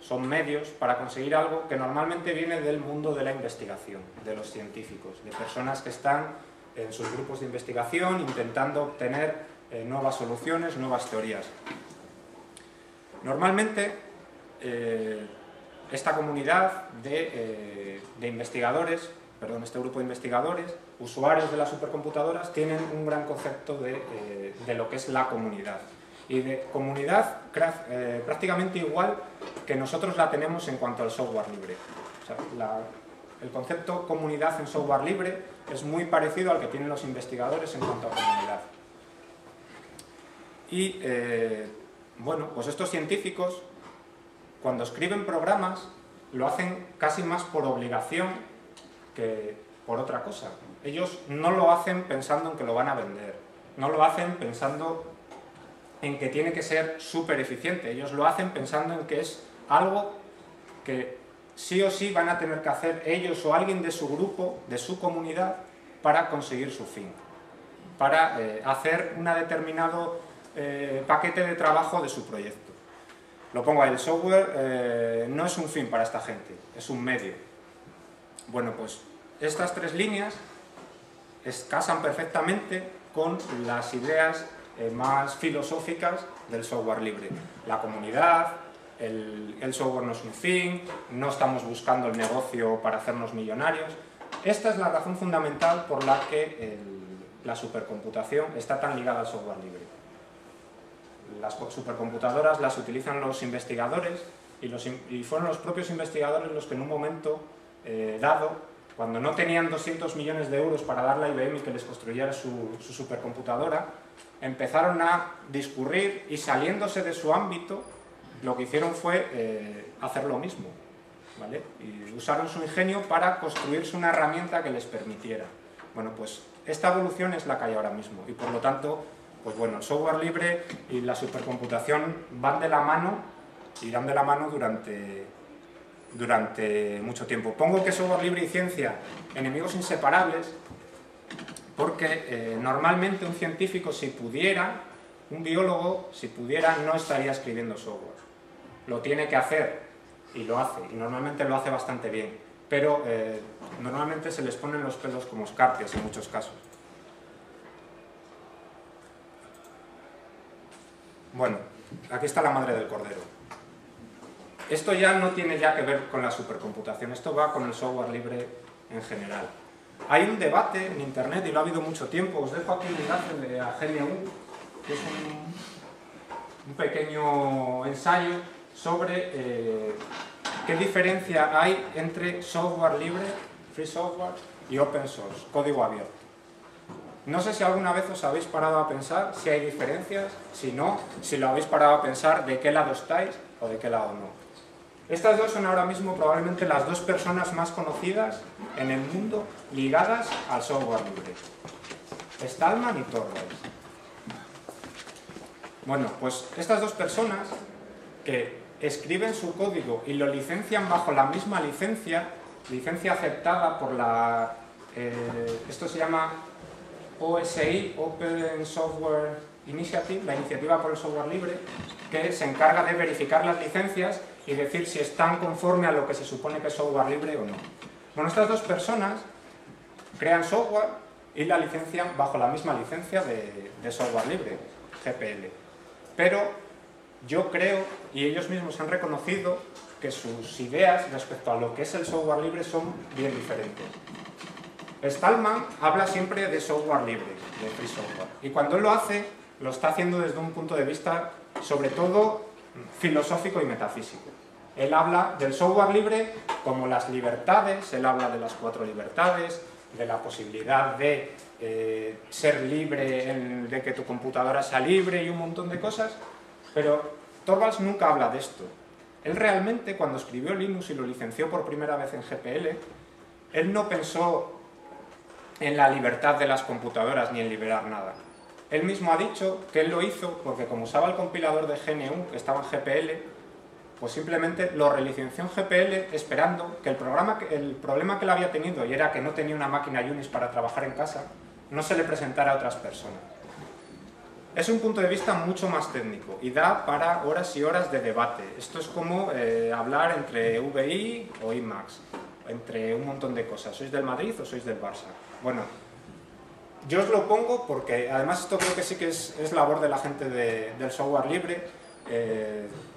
son medios para conseguir algo que normalmente viene del mundo de la investigación, de los científicos, de personas que están en sus grupos de investigación intentando obtener nuevas soluciones, nuevas teorías. Normalmente esta comunidad de investigadores, perdón, este grupo de investigadores, usuarios de las supercomputadoras, tienen un gran concepto de lo que es la comunidad. Y de comunidad prácticamente igual que nosotros la tenemos en cuanto al software libre. O sea, el concepto comunidad en software libre es muy parecido al que tienen los investigadores en cuanto a comunidad. Y bueno, pues estos científicos, cuando escriben programas, lo hacen casi más por obligación que por otra cosa. Ellos no lo hacen pensando en que lo van a vender, no lo hacen pensando en que tiene que ser súper eficiente, ellos lo hacen pensando en que es algo que sí o sí van a tener que hacer ellos o alguien de su grupo, de su comunidad, para conseguir su fin, para hacer un determinado paquete de trabajo de su proyecto. Lo pongo ahí, el software no es un fin para esta gente, es un medio. Bueno, pues estas 3 líneas casan perfectamente con las ideas más filosóficas del software libre. La comunidad, el software no es un fin, no estamos buscando el negocio para hacernos millonarios. Esta es la razón fundamental por la que la supercomputación está tan ligada al software libre. Las supercomputadoras las utilizan los investigadores y fueron los propios investigadores los que en un momento dado, cuando no tenían 200 millones de euros para darle a IBM y que les construyera su supercomputadora, empezaron a discurrir y, saliéndose de su ámbito, lo que hicieron fue hacer lo mismo, ¿vale? Y usaron su ingenio para construirse una herramienta que les permitiera. Bueno, pues esta evolución es la que hay ahora mismo y por lo tanto, pues bueno, el software libre y la supercomputación van de la mano, irán de la mano durante mucho tiempo. Pongo que software libre y ciencia, enemigos inseparables, porque normalmente un científico, si pudiera, un biólogo, si pudiera, no estaría escribiendo software. Lo tiene que hacer y lo hace, y normalmente lo hace bastante bien, pero normalmente se les ponen los pelos como escarpias en muchos casos. Bueno, aquí está la madre del cordero. Esto ya no tiene ya que ver con la supercomputación, esto va con el software libre en general. Hay un debate en internet, y lo ha habido mucho tiempo, os dejo aquí un enlace a GNU, que es un pequeño ensayo sobre qué diferencia hay entre software libre, free software, y open source, código abierto. No sé si alguna vez os habéis parado a pensar si hay diferencias, si no, si lo habéis parado a pensar de qué lado estáis o de qué lado no. Estas dos son ahora mismo probablemente las dos personas más conocidas en el mundo ligadas al software libre. Stallman y Torvalds. Bueno, pues estas dos personas que escriben su código y lo licencian bajo la misma licencia aceptada por la... esto se llama OSI, Open Software Initiative, la iniciativa por el software libre, que se encarga de verificar las licencias y decir si están conforme a lo que se supone que es software libre o no. Bueno, estas dos personas crean software y la licencian bajo la misma licencia de software libre, GPL. Pero yo creo, y ellos mismos han reconocido, que sus ideas respecto a lo que es el software libre son bien diferentes. Stallman habla siempre de software libre, de free software, y cuando él lo hace, lo está haciendo desde un punto de vista, sobre todo, filosófico y metafísico. Él habla del software libre como las libertades, él habla de las 4 libertades, de la posibilidad de ser libre, de que tu computadora sea libre y un montón de cosas, pero Torvalds nunca habla de esto. Él realmente, cuando escribió Linux y lo licenció por primera vez en GPL, él no pensó en la libertad de las computadoras ni en liberar nada. Él mismo ha dicho que él lo hizo porque como usaba el compilador de GNU, que estaba en GPL, pues simplemente lo relicenció en GPL esperando que el problema que él había tenido, y era que no tenía una máquina Unix para trabajar en casa, no se le presentara a otras personas. Es un punto de vista mucho más técnico y da para horas y horas de debate. Esto es como hablar entre VI o IMAX, entre un montón de cosas. ¿Sois del Madrid o sois del Barça? Bueno, yo os lo pongo porque además esto creo que sí que es labor de la gente del software libre,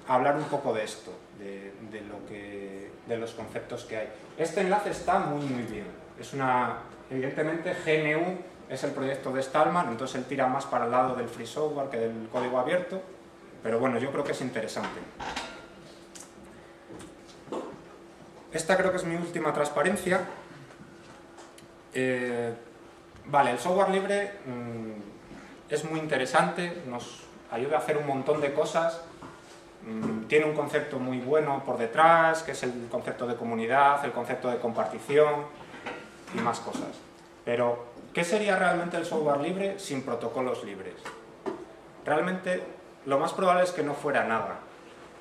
hablar un poco de esto, de los conceptos que hay. Este enlace está muy bien. Evidentemente GNU es el proyecto de Stallman, entonces él tira más para el lado del free software que del código abierto, pero bueno, yo creo que es interesante. Esta creo que es mi última transparencia. Vale, el software libre es muy interesante, nos ayuda a hacer un montón de cosas, tiene un concepto muy bueno por detrás, que es el concepto de comunidad, el concepto de compartición y más cosas. Pero, ¿qué sería realmente el software libre sin protocolos libres? Realmente, lo más probable es que no fuera nada.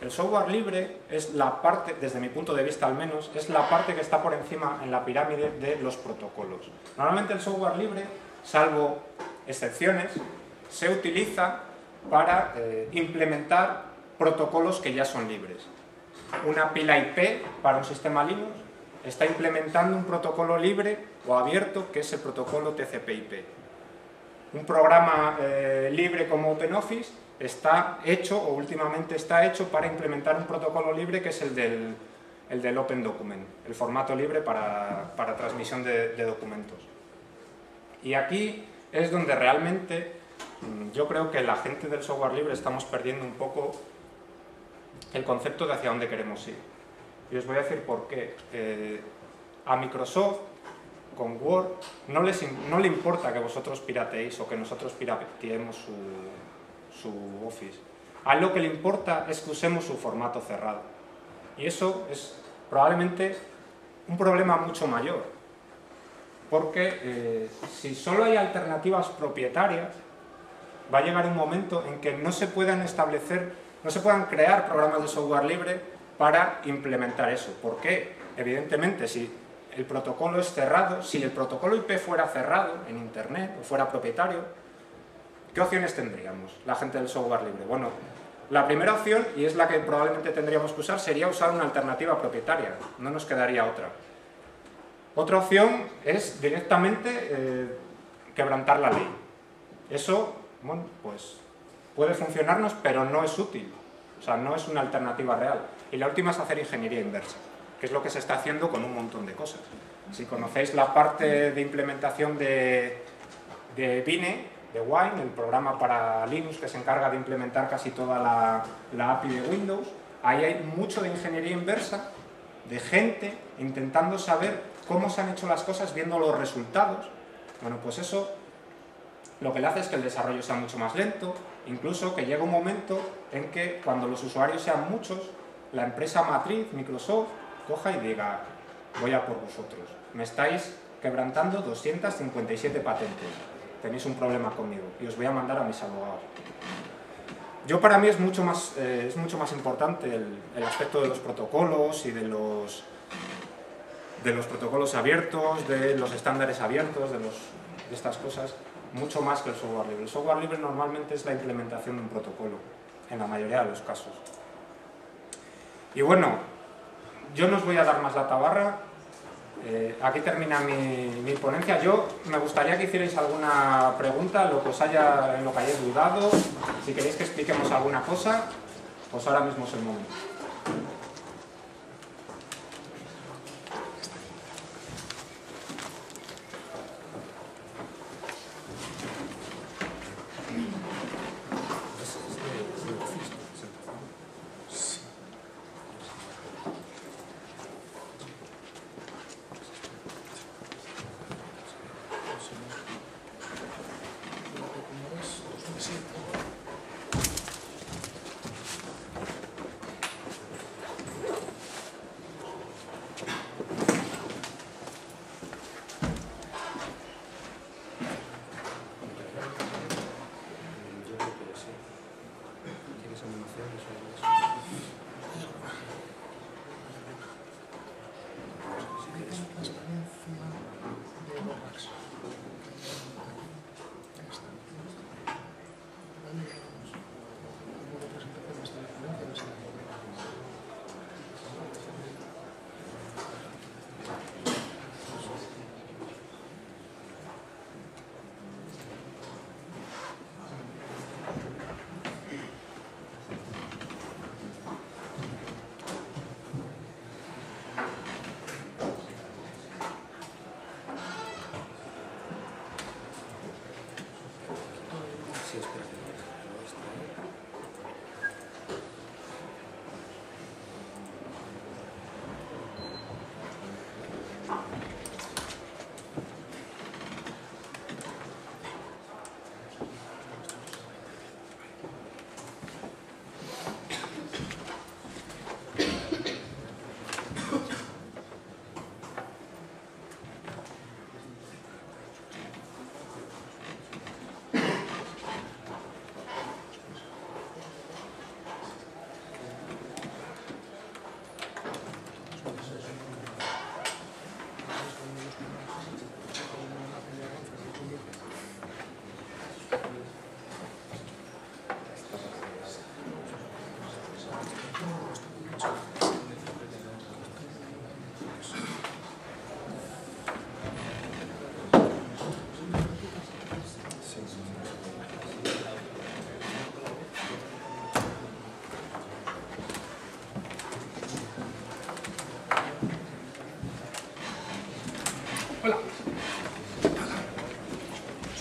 El software libre es la parte, desde mi punto de vista al menos, es la parte que está por encima en la pirámide de los protocolos. Normalmente el software libre, salvo excepciones, se utiliza para implementar protocolos que ya son libres. Una pila IP para un sistema Linux está implementando un protocolo libre o abierto que es el protocolo TCP/IP. Un programa libre como OpenOffice está hecho, o últimamente está hecho, para implementar un protocolo libre que es el del Open Document, el formato libre para transmisión de documentos. Y aquí es donde realmente yo creo que la gente del software libre estamos perdiendo un poco el concepto de hacia dónde queremos ir. Y os voy a decir por qué. A Microsoft, con Word, no le importa que vosotros pirateéis o que nosotros pirateemos su Office. A él lo que le importa es que usemos su formato cerrado. Y eso es probablemente un problema mucho mayor. Porque si solo hay alternativas propietarias, va a llegar un momento en que no se puedan crear programas de software libre para implementar eso. ¿Por qué? Evidentemente, si el protocolo es cerrado, si el protocolo IP fuera cerrado en Internet o fuera propietario, ¿qué opciones tendríamos la gente del software libre? Bueno, la primera opción, y es la que probablemente tendríamos que usar, sería usar una alternativa propietaria. No nos quedaría otra. Otra opción es directamente quebrantar la ley. Eso, bueno, pues puede funcionarnos, pero no es útil. O sea, no es una alternativa real. Y la última es hacer ingeniería inversa, que es lo que se está haciendo con un montón de cosas. Si conocéis la parte de implementación de Wine, de Wine, el programa para Linux que se encarga de implementar casi toda la API de Windows, ahí hay mucho de ingeniería inversa, de gente intentando saber cómo se han hecho las cosas viendo los resultados. Bueno, pues eso lo que le hace es que el desarrollo sea mucho más lento, incluso que llega un momento en que cuando los usuarios sean muchos, la empresa matriz, Microsoft, coja y diga: voy a por vosotros, me estáis quebrantando 257 patentes, tenéis un problema conmigo y os voy a mandar a mis abogados. Para mí es mucho más importante el aspecto de los protocolos y de los protocolos abiertos, de los estándares abiertos, de estas cosas, mucho más que el software libre. El software libre normalmente es la implementación de un protocolo, en la mayoría de los casos. Y bueno, yo no os voy a dar más la tabarra. Aquí termina mi ponencia. Me gustaría que hicierais alguna pregunta, en lo que hayáis dudado. Si queréis que expliquemos alguna cosa, pues ahora mismo es el momento.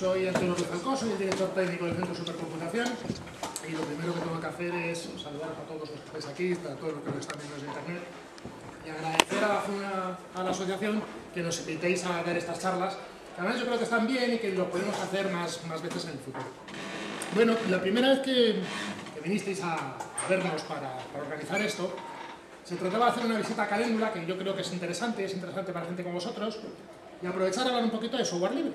Soy Antonio Ruiz Alcón, soy el director técnico del Centro de Supercomputación y lo primero que tengo que hacer es saludaros a todos los que estáis aquí, a todos los que nos están viendo desde internet y agradecer a la asociación que nos invitéis a dar estas charlas, que además yo creo que están bien y que lo podemos hacer más veces en el futuro. Bueno, la primera vez que vinisteis a vernos para organizar esto, se trataba de hacer una visita a Caléndula, que yo creo que es interesante para gente como vosotros, y aprovechar a hablar un poquito de software libre.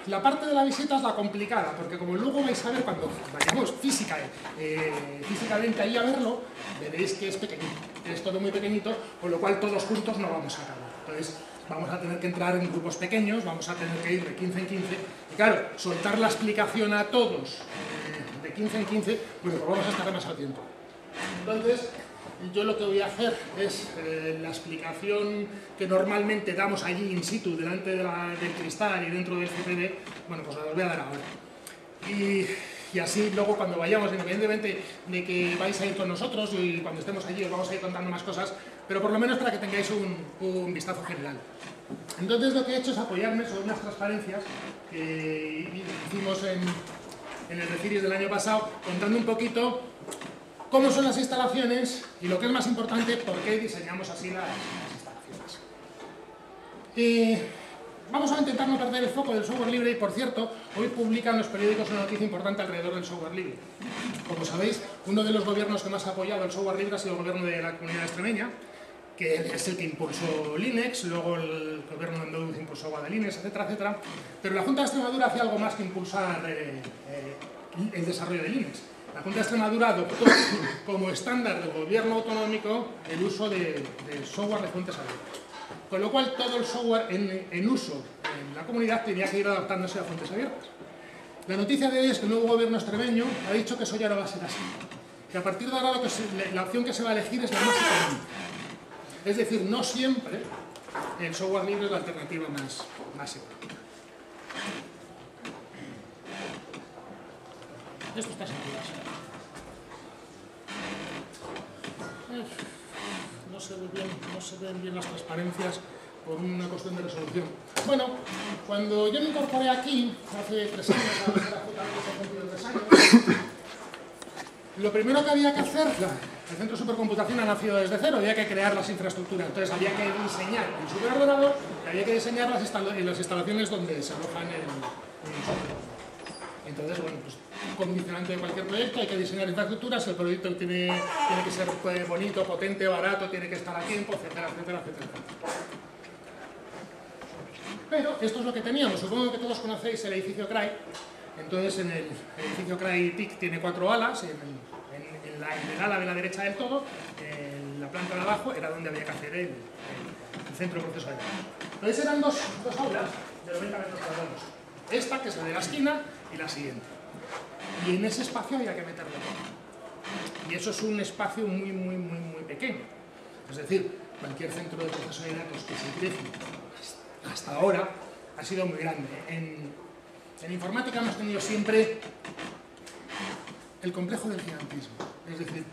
La parte de la visita es la complicada, porque como luego vais a ver cuando vayamos físicamente ahí a verlo, veréis que es pequeñito, es todo muy pequeñito, con lo cual todos juntos no vamos a acabar. Entonces vamos a tener que entrar en grupos pequeños, vamos a tener que ir de 15 en 15, y claro, soltar la explicación a todos de 15 en 15, bueno, pues vamos a estar demasiado tiempo. Entonces, yo lo que voy a hacer es la explicación que normalmente damos allí in situ, delante del cristal y dentro del CPD, bueno, pues la voy a dar ahora. Y Y así luego cuando vayamos, independientemente de que vais a ir con nosotros y cuando estemos allí os vamos a ir contando más cosas, pero por lo menos para que tengáis un vistazo general. Entonces lo que he hecho es apoyarme sobre unas transparencias que hicimos en el Refiris del año pasado, contando un poquito cómo son las instalaciones y lo que es más importante, por qué diseñamos así las instalaciones. Vamos a intentar no perder el foco del software libre y, por cierto, hoy publican los periódicos una noticia importante alrededor del software libre. Como sabéis, uno de los gobiernos que más ha apoyado el software libre ha sido el gobierno de la Comunidad Extremeña, que es el que impulsó Linux, luego el gobierno de Andaluz impulsó Guadalinux, etcétera, etcétera. Pero la Junta de Extremadura hacía algo más que impulsar el desarrollo de Linux. La Junta de Extremadura adoptó como estándar del gobierno autonómico el uso de software de fuentes abiertas. Con lo cual, todo el software en uso en la comunidad tenía que ir adaptándose a fuentes abiertas. La noticia de hoy es que el nuevo gobierno extremeño ha dicho que eso ya no va a ser así. Que a partir de ahora la opción que se va a elegir es la más económica. Es decir, no siempre el software libre es la alternativa más económica. Esto está sencillo. No se ven bien las transparencias por una cuestión de resolución. Bueno, cuando yo me incorporé aquí, hace 3 años, a la JV hace 3 años, lo primero que había que hacer, el Centro de Supercomputación ha nacido desde cero, había que crear las infraestructuras, entonces había que diseñar el superordenador y había que diseñar las instalaciones donde se alojan el software. Entonces, bueno, pues condicionante de cualquier proyecto, hay que diseñar infraestructuras, el proyecto tiene que ser bonito, potente, barato, tiene que estar a tiempo, etcétera, etcétera, etcétera. Pero esto es lo que teníamos. Supongo que todos conocéis el edificio CRAI. Entonces, en el edificio CRAI TIC tiene 4 alas, en el ala de la derecha del todo, en la planta de abajo era donde había que hacer el centro de proceso de datos. Entonces eran dos aulas de 90 metros cuadrados. Esta, que es la de la esquina, y la siguiente. Y en ese espacio había que meterlo todo. Y eso es un espacio muy pequeño. Es decir, cualquier centro de proceso de datos que se crece hasta ahora ha sido muy grande. En informática hemos tenido siempre el complejo del gigantismo. Es decir,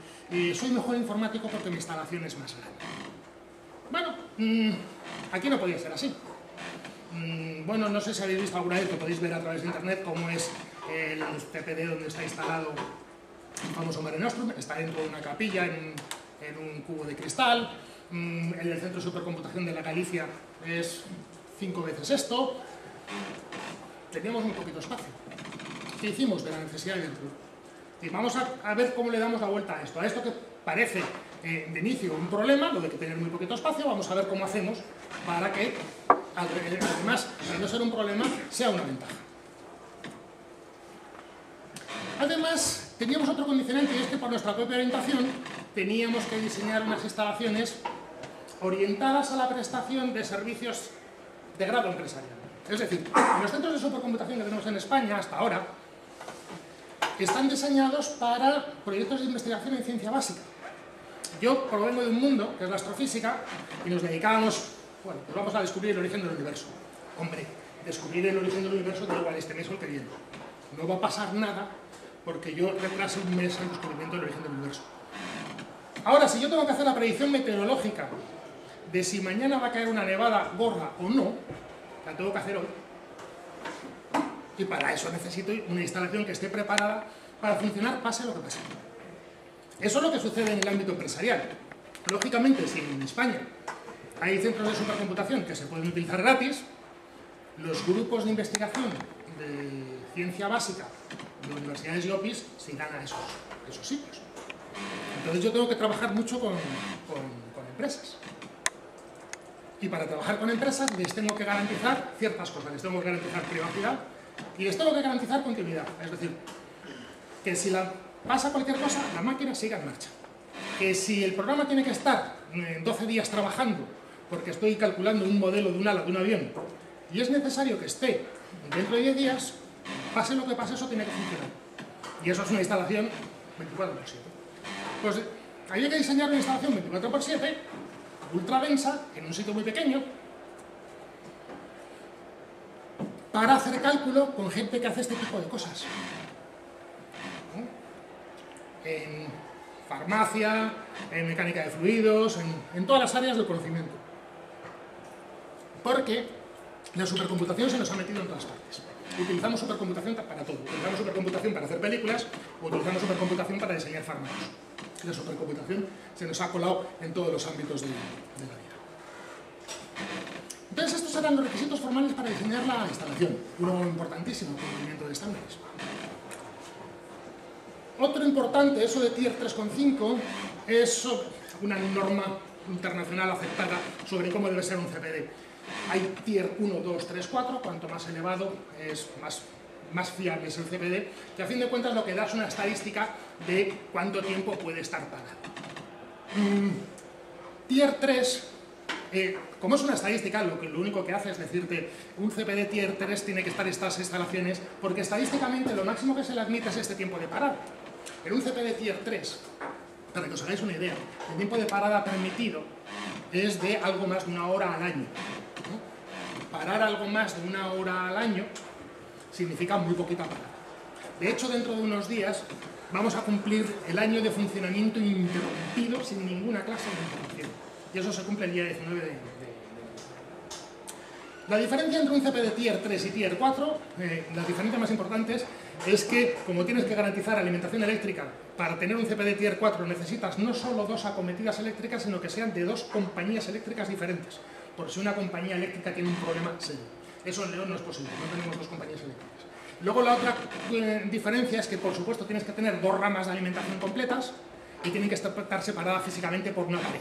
soy mejor informático porque mi instalación es más grande. Bueno, aquí no podía ser así. Bueno, no sé si habéis visto alguna vez, que podéis ver a través de internet cómo es el CPD donde está instalado el famoso Mare Nostrum. Está dentro de una capilla en un cubo de cristal. El centro de supercomputación de la Galicia es 5 veces esto. Teníamos muy poquito espacio. ¿Qué hicimos? De la necesidad de dentro. Y vamos a ver cómo le damos la vuelta a esto. A esto que parece de inicio un problema, lo de que tener muy poquito espacio, vamos a ver cómo hacemos para que, además de no ser un problema, sea una ventaja. Además, teníamos otro condicionante, y es que por nuestra propia orientación teníamos que diseñar unas instalaciones orientadas a la prestación de servicios de grado empresarial. Es decir, los centros de supercomputación que tenemos en España hasta ahora están diseñados para proyectos de investigación en ciencia básica. Yo provengo de un mundo, que es la astrofísica, y nos dedicábamos, bueno, pues vamos a descubrir el origen del universo. Hombre, descubrir el origen del universo da igual este mes o el que viene. No va a pasar nada porque yo retrase un mes el descubrimiento del origen del universo. Ahora, si yo tengo que hacer la predicción meteorológica de si mañana va a caer una nevada gorda o no, la tengo que hacer hoy. Y para eso necesito una instalación que esté preparada para funcionar pase lo que pase. Eso es lo que sucede en el ámbito empresarial. Lógicamente, si en España hay centros de supercomputación que se pueden utilizar gratis, los grupos de investigación de ciencia básica de universidades y OPIs se irán a esos sitios. Entonces yo tengo que trabajar mucho con empresas. Y para trabajar con empresas les tengo que garantizar ciertas cosas. Les tengo que garantizar privacidad y les tengo que garantizar continuidad. Es decir, que si pasa cualquier cosa, la máquina siga en marcha. Que si el programa tiene que estar 12 días trabajando porque estoy calculando un modelo de un ala de un avión y es necesario que esté dentro de 10 días, pase lo que pase, eso tiene que funcionar. Y eso es una instalación 24/7. Pues había que diseñar una instalación 24/7, ultra densa, en un sitio muy pequeño, para hacer cálculo con gente que hace este tipo de cosas. en farmacia, en mecánica de fluidos, en todas las áreas del conocimiento. Porque la supercomputación se nos ha metido en todas partes. Utilizamos supercomputación para todo. Utilizamos supercomputación para hacer películas, o utilizamos supercomputación para diseñar fármacos. La supercomputación se nos ha colado en todos los ámbitos de la vida. Entonces, estos eran los requisitos formales para diseñar la instalación. Uno importantísimo, el cumplimiento de estándares. Otro importante, eso de Tier 3,5, es una norma internacional aceptada sobre cómo debe ser un CPD. Hay Tier 1, 2, 3, 4, cuanto más elevado es más fiable es el CPD, que a fin de cuentas lo que da es una estadística de cuánto tiempo puede estar parado. Tier 3, como es una estadística, lo único que hace es decirte un CPD Tier 3 tiene que estar en estas instalaciones, porque estadísticamente lo máximo que se le admite es este tiempo de parada. En un CPD Tier 3, para que os hagáis una idea, el tiempo de parada permitido es de algo más de 1 hora al año. Parar algo más de 1 hora al año significa muy poquita parada. De hecho, dentro de unos días vamos a cumplir el año de funcionamiento ininterrumpido sin ninguna clase de interrupción. Y eso se cumple el día 19 de La diferencia entre un CPD Tier 3 y Tier 4, la diferencia más importante es que, como tienes que garantizar alimentación eléctrica, para tener un CPD Tier 4 necesitas no solo 2 acometidas eléctricas, sino que sean de 2 compañías eléctricas diferentes, por si una compañía eléctrica tiene un problema serio. Eso en León no es posible, no tenemos 2 compañías eléctricas. Luego la otra diferencia es que, por supuesto, tienes que tener 2 ramas de alimentación completas y tienen que estar separadas físicamente por una pared.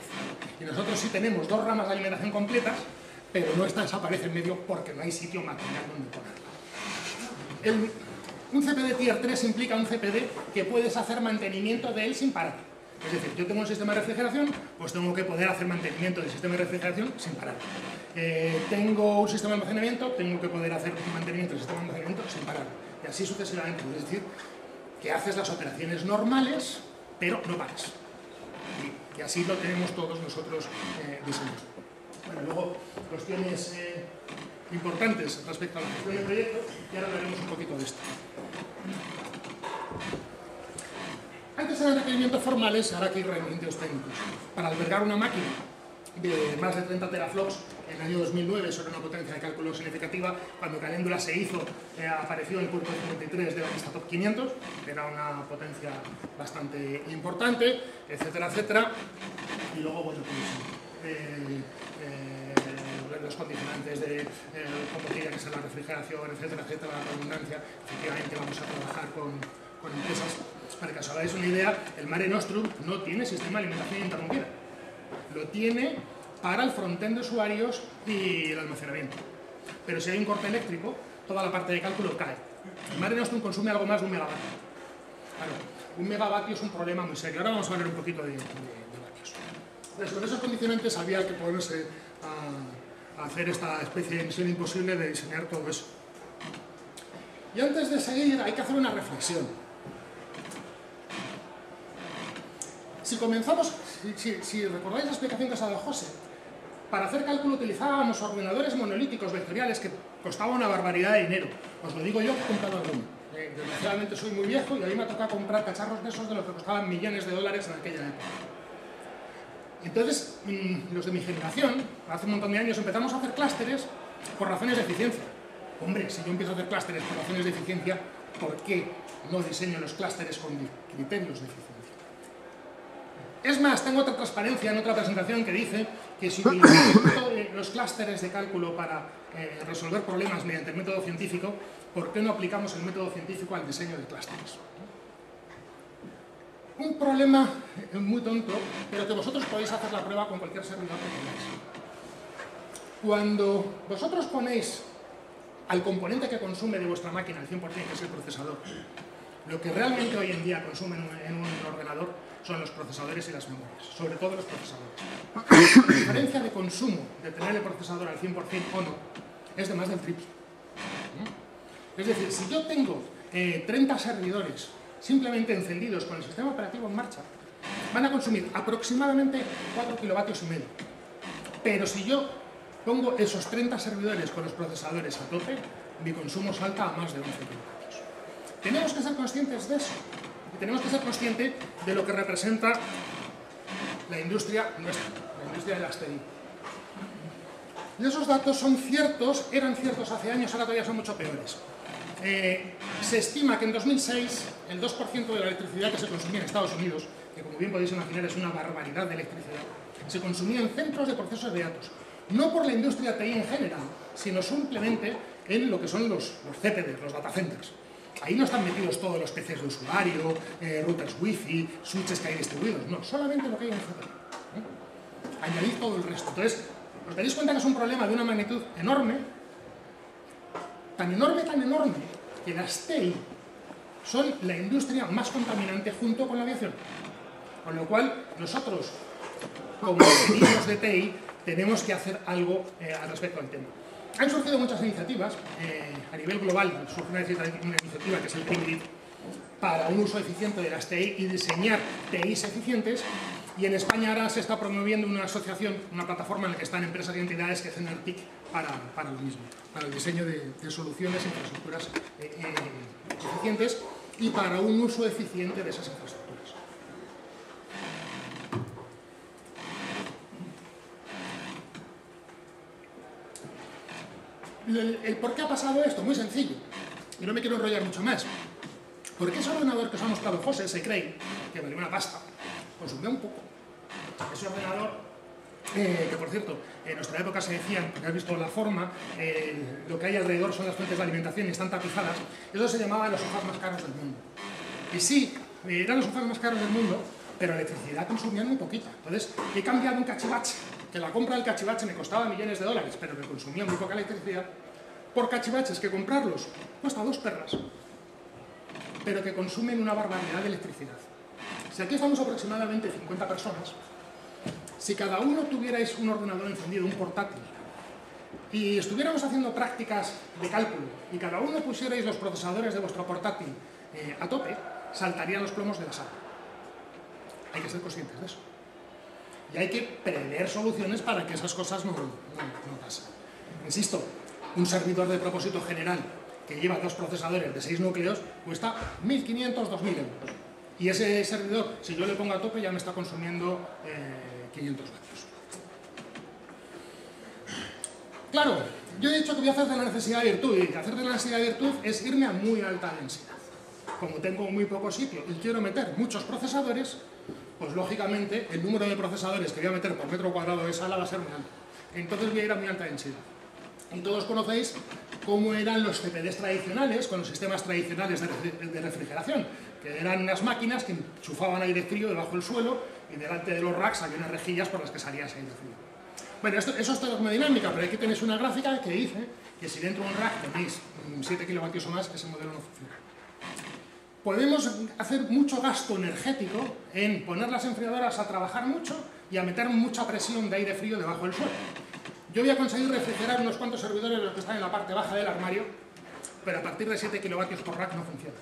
Y nosotros sí tenemos 2 ramas de alimentación completas, pero no está esa pared en medio porque no hay sitio material donde ponerla. Un CPD Tier 3 implica un CPD que puedes hacer mantenimiento de él sin parar. Es decir, yo tengo un sistema de refrigeración, pues tengo que poder hacer mantenimiento del sistema de refrigeración sin parar. Tengo un sistema de almacenamiento, tengo que poder hacer mantenimiento del sistema de almacenamiento sin parar. Y así sucesivamente. Es decir, que haces las operaciones normales, pero no paras. Y así lo tenemos todos nosotros diseñados. Bueno, luego, cuestiones importantes respecto a la gestión del proyecto, y ahora hablaremos un poquito de esto. Antes eran requerimientos formales, ahora aquí hay requerimientos técnicos. Para albergar una máquina de más de 30 teraflops en el año 2009, eso era una potencia de cálculo significativa. Cuando Caléndula se hizo, apareció en el puerto 53 de la lista Top 500, era una potencia bastante importante, etcétera, etcétera. Y luego, bueno, pues, los condicionantes de cómo tiene que ser la refrigeración, etcétera, etcétera, la redundancia. Efectivamente, vamos a trabajar con empresas. Para que os hagáis una idea, el Mare Nostrum no tiene sistema de alimentación interrumpida. Lo tiene para el frontend de usuarios y el almacenamiento. Pero si hay un corte eléctrico, toda la parte de cálculo cae. El Mare Nostrum consume algo más de 1 megavatio. Claro, 1 megavatio es un problema muy serio. Ahora vamos a hablar un poquito de vatios. Entonces, con esos condicionantes había que ponerse a hacer esta especie de misión imposible de diseñar todo eso. Y antes de seguir, hay que hacer una reflexión. Si comenzamos, si recordáis la explicación que os ha dado José, para hacer cálculo utilizábamos ordenadores monolíticos vectoriales que costaban una barbaridad de dinero. Os lo digo yo que he comprado alguno. Desgraciadamente soy muy viejo y a mí me ha tocado comprar cacharros de esos de los que costaban millones de dólares en aquella época. Entonces, los de mi generación, hace un montón de años, empezamos a hacer clústeres por razones de eficiencia. Hombre, si yo empiezo a hacer clústeres por razones de eficiencia, ¿por qué no diseño los clústeres con criterios de eficiencia? Es más, tengo otra transparencia en otra presentación que dice que si utilizamos los clústeres de cálculo para resolver problemas mediante el método científico, ¿por qué no aplicamos el método científico al diseño de clústeres? Un problema muy tonto, pero que vosotros podéis hacer la prueba con cualquier servidor que tengáis. Cuando vosotros ponéis al componente que consume de vuestra máquina, el 100%, que es el procesador, lo que realmente hoy en día consumen en un ordenador son los procesadores y las memorias, sobre todo los procesadores. La diferencia de consumo de tener el procesador al 100% o no es de más del triple. Es decir, si yo tengo 30 servidores simplemente encendidos con el sistema operativo en marcha, van a consumir aproximadamente 4,5 kilovatios. Pero si yo pongo esos 30 servidores con los procesadores a tope, mi consumo salta a más de 11 kilovatios. Tenemos que ser conscientes de eso. tenemos que ser conscientes de lo que representa la industria nuestra, la industria de las TI. Y esos datos son ciertos, eran ciertos hace años, ahora todavía son mucho peores. Se estima que en 2006 el 2% de la electricidad que se consumía en Estados Unidos, que como bien podéis imaginar es una barbaridad de electricidad, se consumía en centros de procesos de datos. No por la industria TI en general, sino simplemente en lo que son los CPDs, los data centers. Ahí no están metidos todos los PCs de usuario, routers wifi, switches que hay distribuidos, no, solamente lo que hay en el CPD. Añadid todo el resto. Entonces, os daréis cuenta que es un problema de una magnitud enorme, tan enorme, que las TI son la industria más contaminante junto con la aviación. Con lo cual, nosotros, como ingenieros de TI, tenemos que hacer algo al respecto del tema. Han surgido muchas iniciativas, a nivel global surge una iniciativa que es el Green Grid, para un uso eficiente de las TI y diseñar TIs eficientes, y en España ahora se está promoviendo una asociación, una plataforma en la que están empresas y entidades que hacen el TIC para lo mismo, para el diseño de soluciones, infraestructuras eficientes y para un uso eficiente de esas infraestructuras. ¿El por qué ha pasado esto? Muy sencillo, y no me quiero enrollar mucho más. Porque ese ordenador que os ha mostrado José, ese Cray, que valía una pasta, consumía un poco. Ese ordenador, que por cierto, en nuestra época se decían, porque has visto la forma, lo que hay alrededor son las fuentes de alimentación y están tapizadas, eso se llamaba los sofás más caros del mundo. Y sí, eran los sofás más caros del mundo, pero electricidad consumían muy poquita. Entonces, he cambiado un cachivache, que la compra del cachivache me costaba millones de dólares, pero que consumía muy poca electricidad, por cachivaches que comprarlos cuesta 2 perras, pero que consumen una barbaridad de electricidad. Si aquí estamos aproximadamente 50 personas, si cada uno tuvierais un ordenador encendido, un portátil, y estuviéramos haciendo prácticas de cálculo, y cada uno pusierais los procesadores de vuestro portátil a tope, saltarían los plomos de la sala. Hay que ser conscientes de eso. Y hay que prever soluciones para que esas cosas no pasen. Insisto, un servidor de propósito general que lleva 2 procesadores de 6 núcleos cuesta 1.500, 2.000 euros. Y ese servidor, si yo le pongo a tope, ya me está consumiendo 500 vatios. Claro, yo he dicho que voy a hacer de la necesidad virtud, y hacer de la necesidad virtud es irme a muy alta densidad. Como tengo muy poco sitio y quiero meter muchos procesadores, pues lógicamente el número de procesadores que voy a meter por metro cuadrado de sala va a ser muy alto. Entonces voy a ir a muy alta densidad. Y todos conocéis cómo eran los CPDs tradicionales, con los sistemas tradicionales de refrigeración, que eran unas máquinas que enchufaban aire frío debajo del suelo y delante de los racks había unas rejillas por las que salía ese aire frío. Bueno, eso es termodinámica, pero aquí tenéis una gráfica que dice que si dentro de un rack tenéis 7 kilovatios o más, ese modelo no funciona. Podemos hacer mucho gasto energético en poner las enfriadoras a trabajar mucho y a meter mucha presión de aire frío debajo del suelo. Yo voy a conseguir refrigerar unos cuantos servidores de los que están en la parte baja del armario, pero a partir de 7 kilovatios por rack no funciona.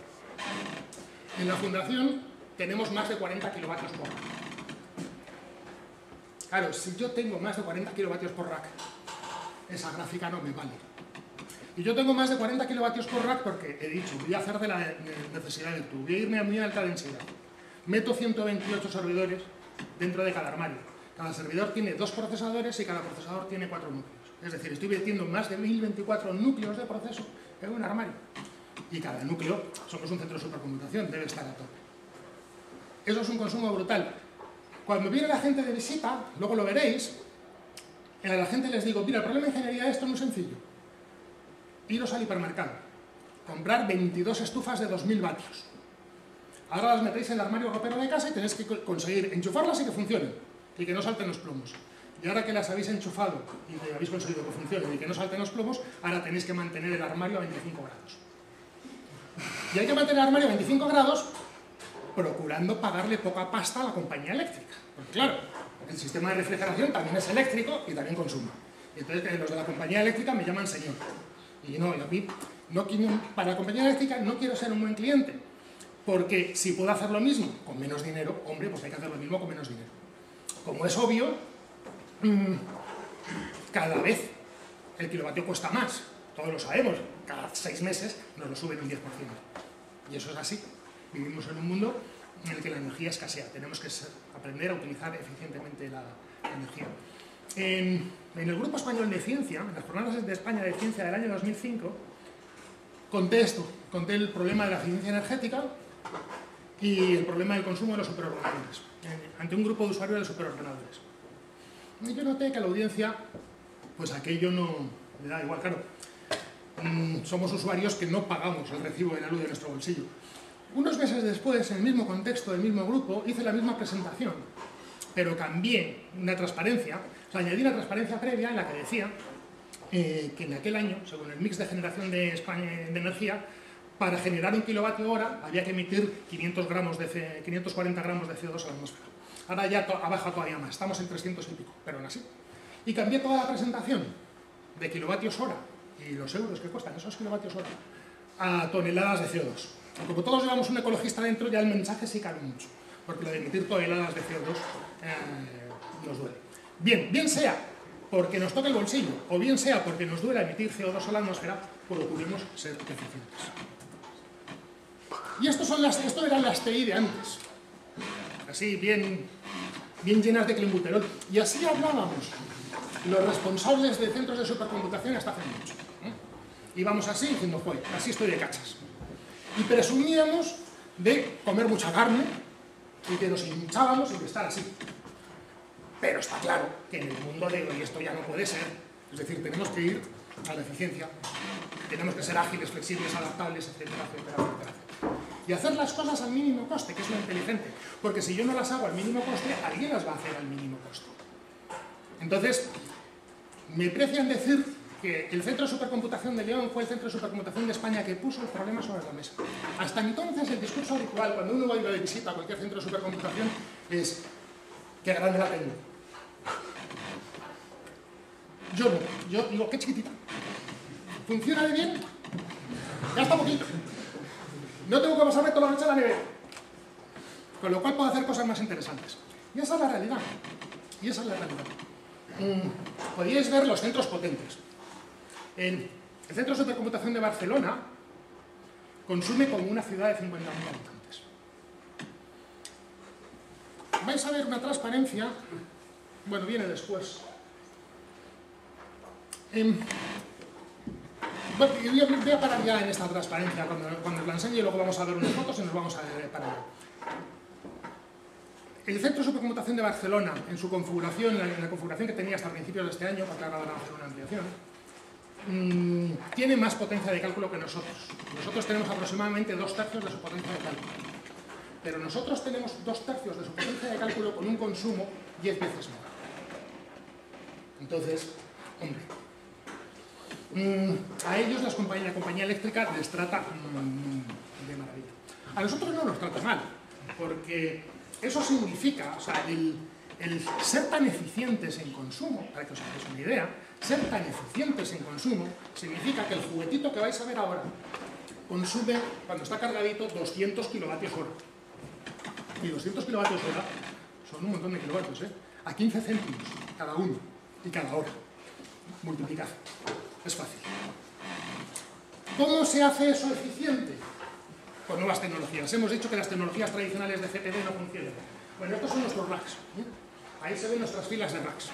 En la fundación tenemos más de 40 kilovatios por rack. Claro, si yo tengo más de 40 kilovatios por rack, esa gráfica no me vale. Y yo tengo más de 40 kilovatios por rack porque he dicho, voy a hacer de la necesidad de voy a irme a muy alta densidad. Meto 128 servidores dentro de cada armario. Cada servidor tiene 2 procesadores y cada procesador tiene 4 núcleos. Es decir, estoy metiendo más de 1024 núcleos de proceso en un armario. Y cada núcleo, somos un centro de supercomputación, debe estar a tope. Eso es un consumo brutal. Cuando viene la gente de visita, luego lo veréis, a la gente les digo, mira, el problema de ingeniería de esto es muy sencillo. Iros al hipermercado, comprar 22 estufas de 2000 vatios. Ahora las metéis en el armario ropero de casa y tenéis que conseguir enchufarlas y que funcionen, y que no salten los plomos. Y ahora que las habéis enchufado y que habéis conseguido que funcionen y que no salten los plomos, ahora tenéis que mantener el armario a 25 grados. Y hay que mantener el armario a 25 grados procurando pagarle poca pasta a la compañía eléctrica. Porque claro, el sistema de refrigeración también es eléctrico y también consume. Y entonces los de la compañía eléctrica me llaman señor. Y no, y a mí, para la compañía eléctrica no quiero ser un buen cliente. Porque si puedo hacer lo mismo con menos dinero, hombre, pues hay que hacer lo mismo con menos dinero. Como es obvio, cada vez el kilovatio cuesta más. Todos lo sabemos. Cada 6 meses nos lo suben un 10%. Y eso es así. Vivimos en un mundo en el que la energía escasea. Tenemos que aprender a utilizar eficientemente la energía. En el Grupo Español de Ciencia, en las Jornadas de España de Ciencia del año 2005, conté el problema de la eficiencia energética y el problema del consumo de los superordenadores, ante un grupo de usuarios de superordenadores. Y yo noté que a la audiencia, pues aquello no le da igual, claro. Somos usuarios que no pagamos el recibo de la luz de nuestro bolsillo. Unos meses después, en el mismo contexto del mismo grupo, hice la misma presentación, pero cambié una transparencia, o sea, añadí una transparencia previa en la que decía que en aquel año, según el mix de generación de España de energía, para generar 1 kilovatio hora había que emitir 540 gramos de CO2 a la atmósfera. Ahora ya ha bajado todavía más, estamos en 300 y pico, pero aún así. Y cambié toda la presentación de kilovatios hora y los euros que cuestan esos kilovatios hora a toneladas de CO2. Como todos llevamos un ecologista dentro, ya el mensaje sí cabe mucho, porque lo de emitir toneladas de CO2 nos duele. Bien sea porque nos toque el bolsillo, o bien sea porque nos duele emitir CO2 a la atmósfera, procuremos ser eficientes. Y esto eran las TI de antes, así bien llenas de clenbuterol. Y así hablábamos los responsables de centros de supercomputación hasta hace mucho. Íbamos así diciendo, joder, así estoy de cachas. Y presumíamos de comer mucha carne y que nos hinchábamos y de estar así. Pero está claro que en el mundo de hoy esto ya no puede ser. Es decir, tenemos que ir a la eficiencia, tenemos que ser ágiles, flexibles, adaptables, etcétera, etcétera, etcétera. Y hacer las cosas al mínimo coste, que es lo inteligente. Porque si yo no las hago al mínimo coste, alguien las va a hacer al mínimo coste. Entonces, me precian decir que el Centro de Supercomputación de León fue el Centro de Supercomputación de España que puso el problema sobre la mesa. Hasta entonces, el discurso habitual, cuando uno va a ir de visita a cualquier centro de supercomputación, es qué grande la tengo. Yo digo, qué chiquitita. ¿Funciona de bien? Gasta poquito. No tengo que pasarme toda la noche a la nevera. Con lo cual puedo hacer cosas más interesantes. Y esa es la realidad. Podríais ver los centros potentes. El Centro de Supercomputación de Barcelona consume como una ciudad de 50.000 habitantes. Vais a ver una transparencia, bueno, viene después. Bueno, voy a parar ya en esta transparencia cuando os la enseñe y luego vamos a ver unas fotos y nos vamos a parar. El Centro de Supercomputación de Barcelona, en su configuración, en la configuración que tenía hasta principios de este año, porque ahora van a hacer una ampliación, tiene más potencia de cálculo que nosotros. Nosotros tenemos aproximadamente 2/3 de su potencia de cálculo. Pero nosotros tenemos 2/3 de su potencia de cálculo con un consumo 10 veces más. Entonces, hombre, a ellos la compañía eléctrica les trata de maravilla. A nosotros no nos trata mal, porque eso significa, o sea, el ser tan eficientes en consumo, para que os hagáis una idea, ser tan eficientes en consumo significa que el juguetito que vais a ver ahora consume, cuando está cargadito, 200 kilovatios hora. Y 200 kilovatios hora son un montón de kilovatios, a 15 céntimos cada uno y cada hora. Multiplicad. Es fácil. ¿Cómo se hace eso eficiente? Con nuevas tecnologías. Hemos dicho que las tecnologías tradicionales de CPD no funcionan. Bueno, estos son nuestros racks. Ahí se ven nuestras filas de racks.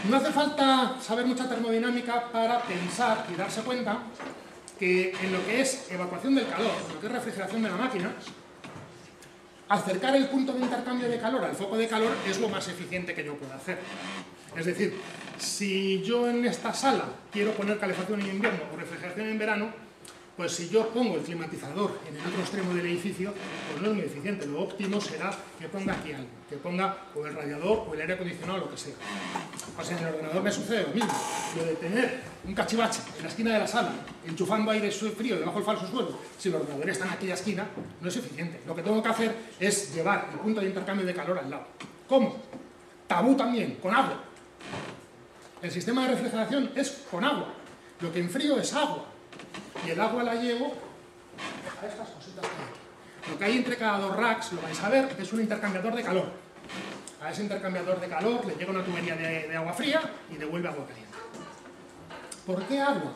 No hace falta saber mucha termodinámica para pensar y darse cuenta que en lo que es evacuación del calor, en lo que es refrigeración de la máquina, acercar el punto de intercambio de calor al foco de calor es lo más eficiente que yo puedo hacer. Es decir, si yo en esta sala quiero poner calefacción en invierno o refrigeración en verano, pues si yo pongo el climatizador en el otro extremo del edificio, pues no es muy eficiente. Lo óptimo será que ponga aquí algo, que ponga o el radiador o el aire acondicionado o lo que sea. Pues en el ordenador me sucede lo mismo. Lo de tener un cachivache en la esquina de la sala, enchufando aire frío debajo del falso suelo, si el ordenador está en aquella esquina, no es eficiente. Lo que tengo que hacer es llevar el punto de intercambio de calor al lado. ¿Cómo? Tabú también, con agua. El sistema de refrigeración es con agua. Lo que enfrío es agua. Y el agua la llevo a estas cositas que hay. Lo que hay entre cada dos racks, lo vais a ver, es un intercambiador de calor. A ese intercambiador de calor le llega una tubería de agua fría y devuelve agua caliente. ¿Por qué agua?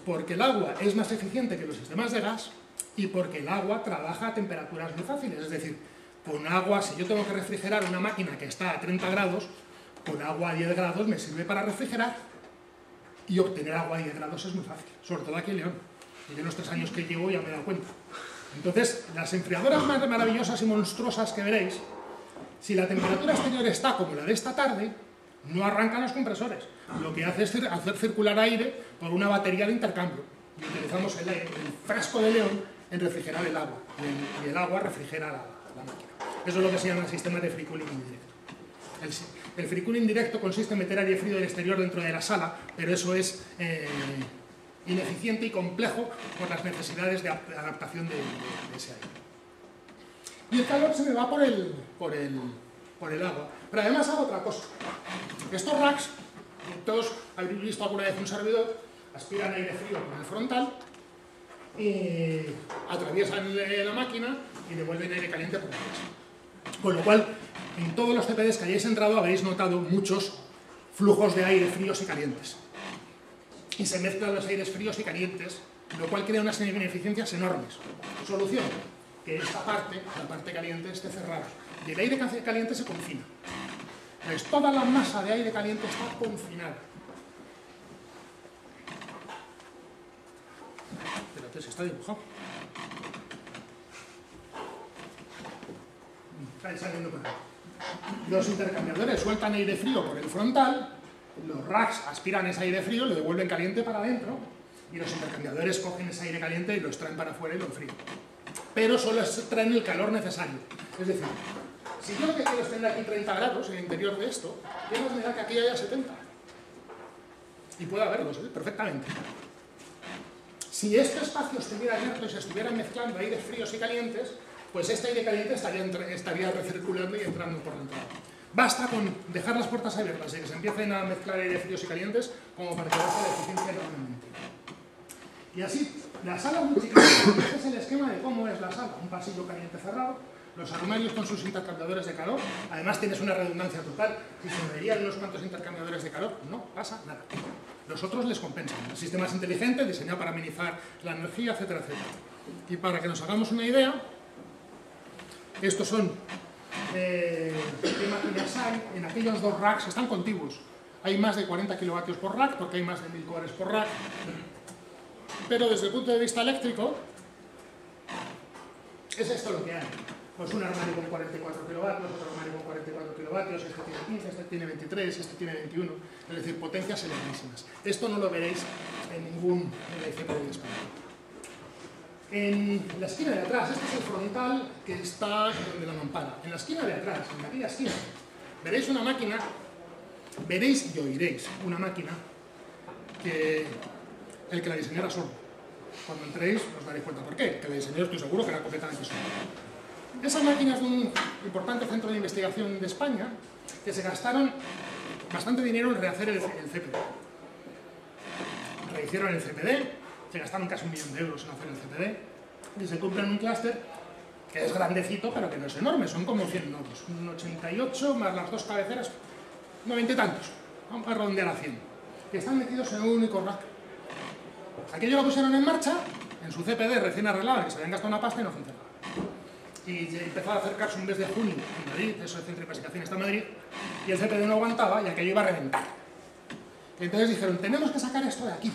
Porque el agua es más eficiente que los sistemas de gas y porque el agua trabaja a temperaturas muy fáciles. Es decir, con agua, si yo tengo que refrigerar una máquina que está a 30 grados, con agua a 10 grados me sirve para refrigerar, y obtener agua a 10 grados es muy fácil, sobre todo aquí en León. Y de los 3 años que llevo ya me he dado cuenta. Entonces, las enfriadoras más maravillosas y monstruosas que veréis, si la temperatura exterior está como la de esta tarde, no arrancan los compresores. Lo que hace es hacer circular aire por una batería de intercambio. Y utilizamos el frasco de León en refrigerar el agua. Y el agua refrigera la máquina. Eso es lo que se llama el sistema de free cooling indirecto. El free cooling directo consiste en meter aire frío del exterior dentro de la sala, pero eso es ineficiente y complejo por las necesidades de adaptación de ese aire. Y el calor se me va por el agua. Pero además hago otra cosa. Estos racks, todos habéis visto alguna vez un servidor, aspiran aire frío por el frontal, atraviesan la máquina y devuelven aire caliente por detrás. Con lo cual, en todos los CPDs que hayáis entrado habréis notado muchos flujos de aire fríos y calientes. Y se mezclan los aires fríos y calientes, lo cual crea unas ineficiencias enormes. Solución: que esta parte, la parte caliente, esté cerrada. Y el aire caliente se confina. Entonces, toda la masa de aire caliente está confinada. Espérate, se está dibujado. Está saliendo por ahí. Los intercambiadores sueltan aire frío por el frontal, los racks aspiran ese aire frío, lo devuelven caliente para adentro, y los intercambiadores cogen ese aire caliente y lo extraen para afuera y lo enfrían. Pero solo traen el calor necesario. Es decir, si yo lo que quiero es tener aquí 30 grados en el interior de esto, ¿qué más me da que aquí haya 70? Y puede haberlos, perfectamente. Si este espacio estuviera abierto y se estuvieran mezclando aires fríos y calientes, pues este aire caliente estaría recirculando y entrando por la entrada. Basta con dejar las puertas abiertas y que se empiecen a mezclar aires fríos y calientes como para que baje la eficiencia enormemente. Y así, la sala es muy chiquita. Este es el esquema de cómo es la sala. Un pasillo caliente cerrado, los armarios con sus intercambiadores de calor. Además tienes una redundancia total. Si se verían unos cuantos intercambiadores de calor, no pasa nada. Los otros les compensan. El sistema es inteligente, diseñado para minimizar la energía, etcétera, etcétera. Y para que nos hagamos una idea, estos son qué máquinas hay en aquellos dos racks, están contiguos. Hay más de 40 kilovatios por rack, porque hay más de 1000 cores por rack. Pero desde el punto de vista eléctrico, es esto lo que hay. Pues un armario con 44 kilovatios, otro armario con 44 kilovatios, este tiene 15, este tiene 23, este tiene 21, es decir, potencias elevadísimas. Esto no lo veréis en ningún ICP de España. En la esquina de atrás, este es el frontal que está donde la mampara. En la esquina de atrás, en aquella esquina, veréis una máquina, veréis y oiréis una máquina que el que la diseñara sordo. Cuando entréis os daréis cuenta por qué, que la diseñó estoy seguro que era completamente sordo. Esa máquina es de un importante centro de investigación de España que se gastaron bastante dinero en rehacer el CPD. Rehicieron el CPD, se gastaron casi 1 millón de euros en hacer el CPD y se compran un clúster que es grandecito pero que no es enorme, son como 100 nodos, un 88 más las dos cabeceras, 90 y tantos, vamos a redondear a 100, que están metidos en un único rack. Aquello lo pusieron en marcha en su CPD recién arreglado, que se habían gastado una pasta y no funcionaba. Y empezó a acercarse un mes de junio en Madrid, eso el centro de investigación está en Madrid, y el CPD no aguantaba y aquello iba a reventar. Y entonces dijeron, tenemos que sacar esto de aquí.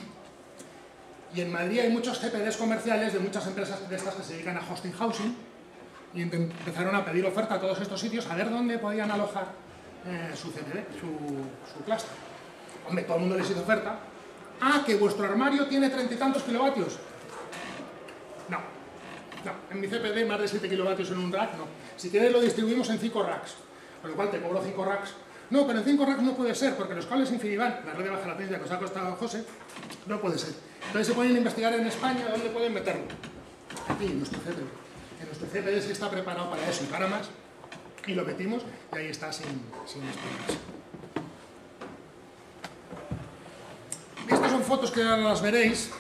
Y en Madrid hay muchos CPDs comerciales de muchas empresas de estas que se dedican a hosting housing, y empezaron a pedir oferta a todos estos sitios a ver dónde podían alojar su CPD, su clúster. Hombre, todo el mundo les hizo oferta. Ah, que vuestro armario tiene 30 y tantos kilovatios. No, en mi CPD más de 7 kilovatios en un rack, no. Si quieres lo distribuimos en 5 racks, con lo cual te cobro 5 racks. No, pero en 5 racks no puede ser, porque los cables Infinivan, la red de baja latencia que os ha costado José, no puede ser. Entonces se ponen a investigar en España dónde pueden meterlo. Aquí, en nuestro CPD. En nuestro CPD sí está preparado para eso y para más, y lo metimos y ahí está sin explicarse. Estas son fotos que ahora las veréis.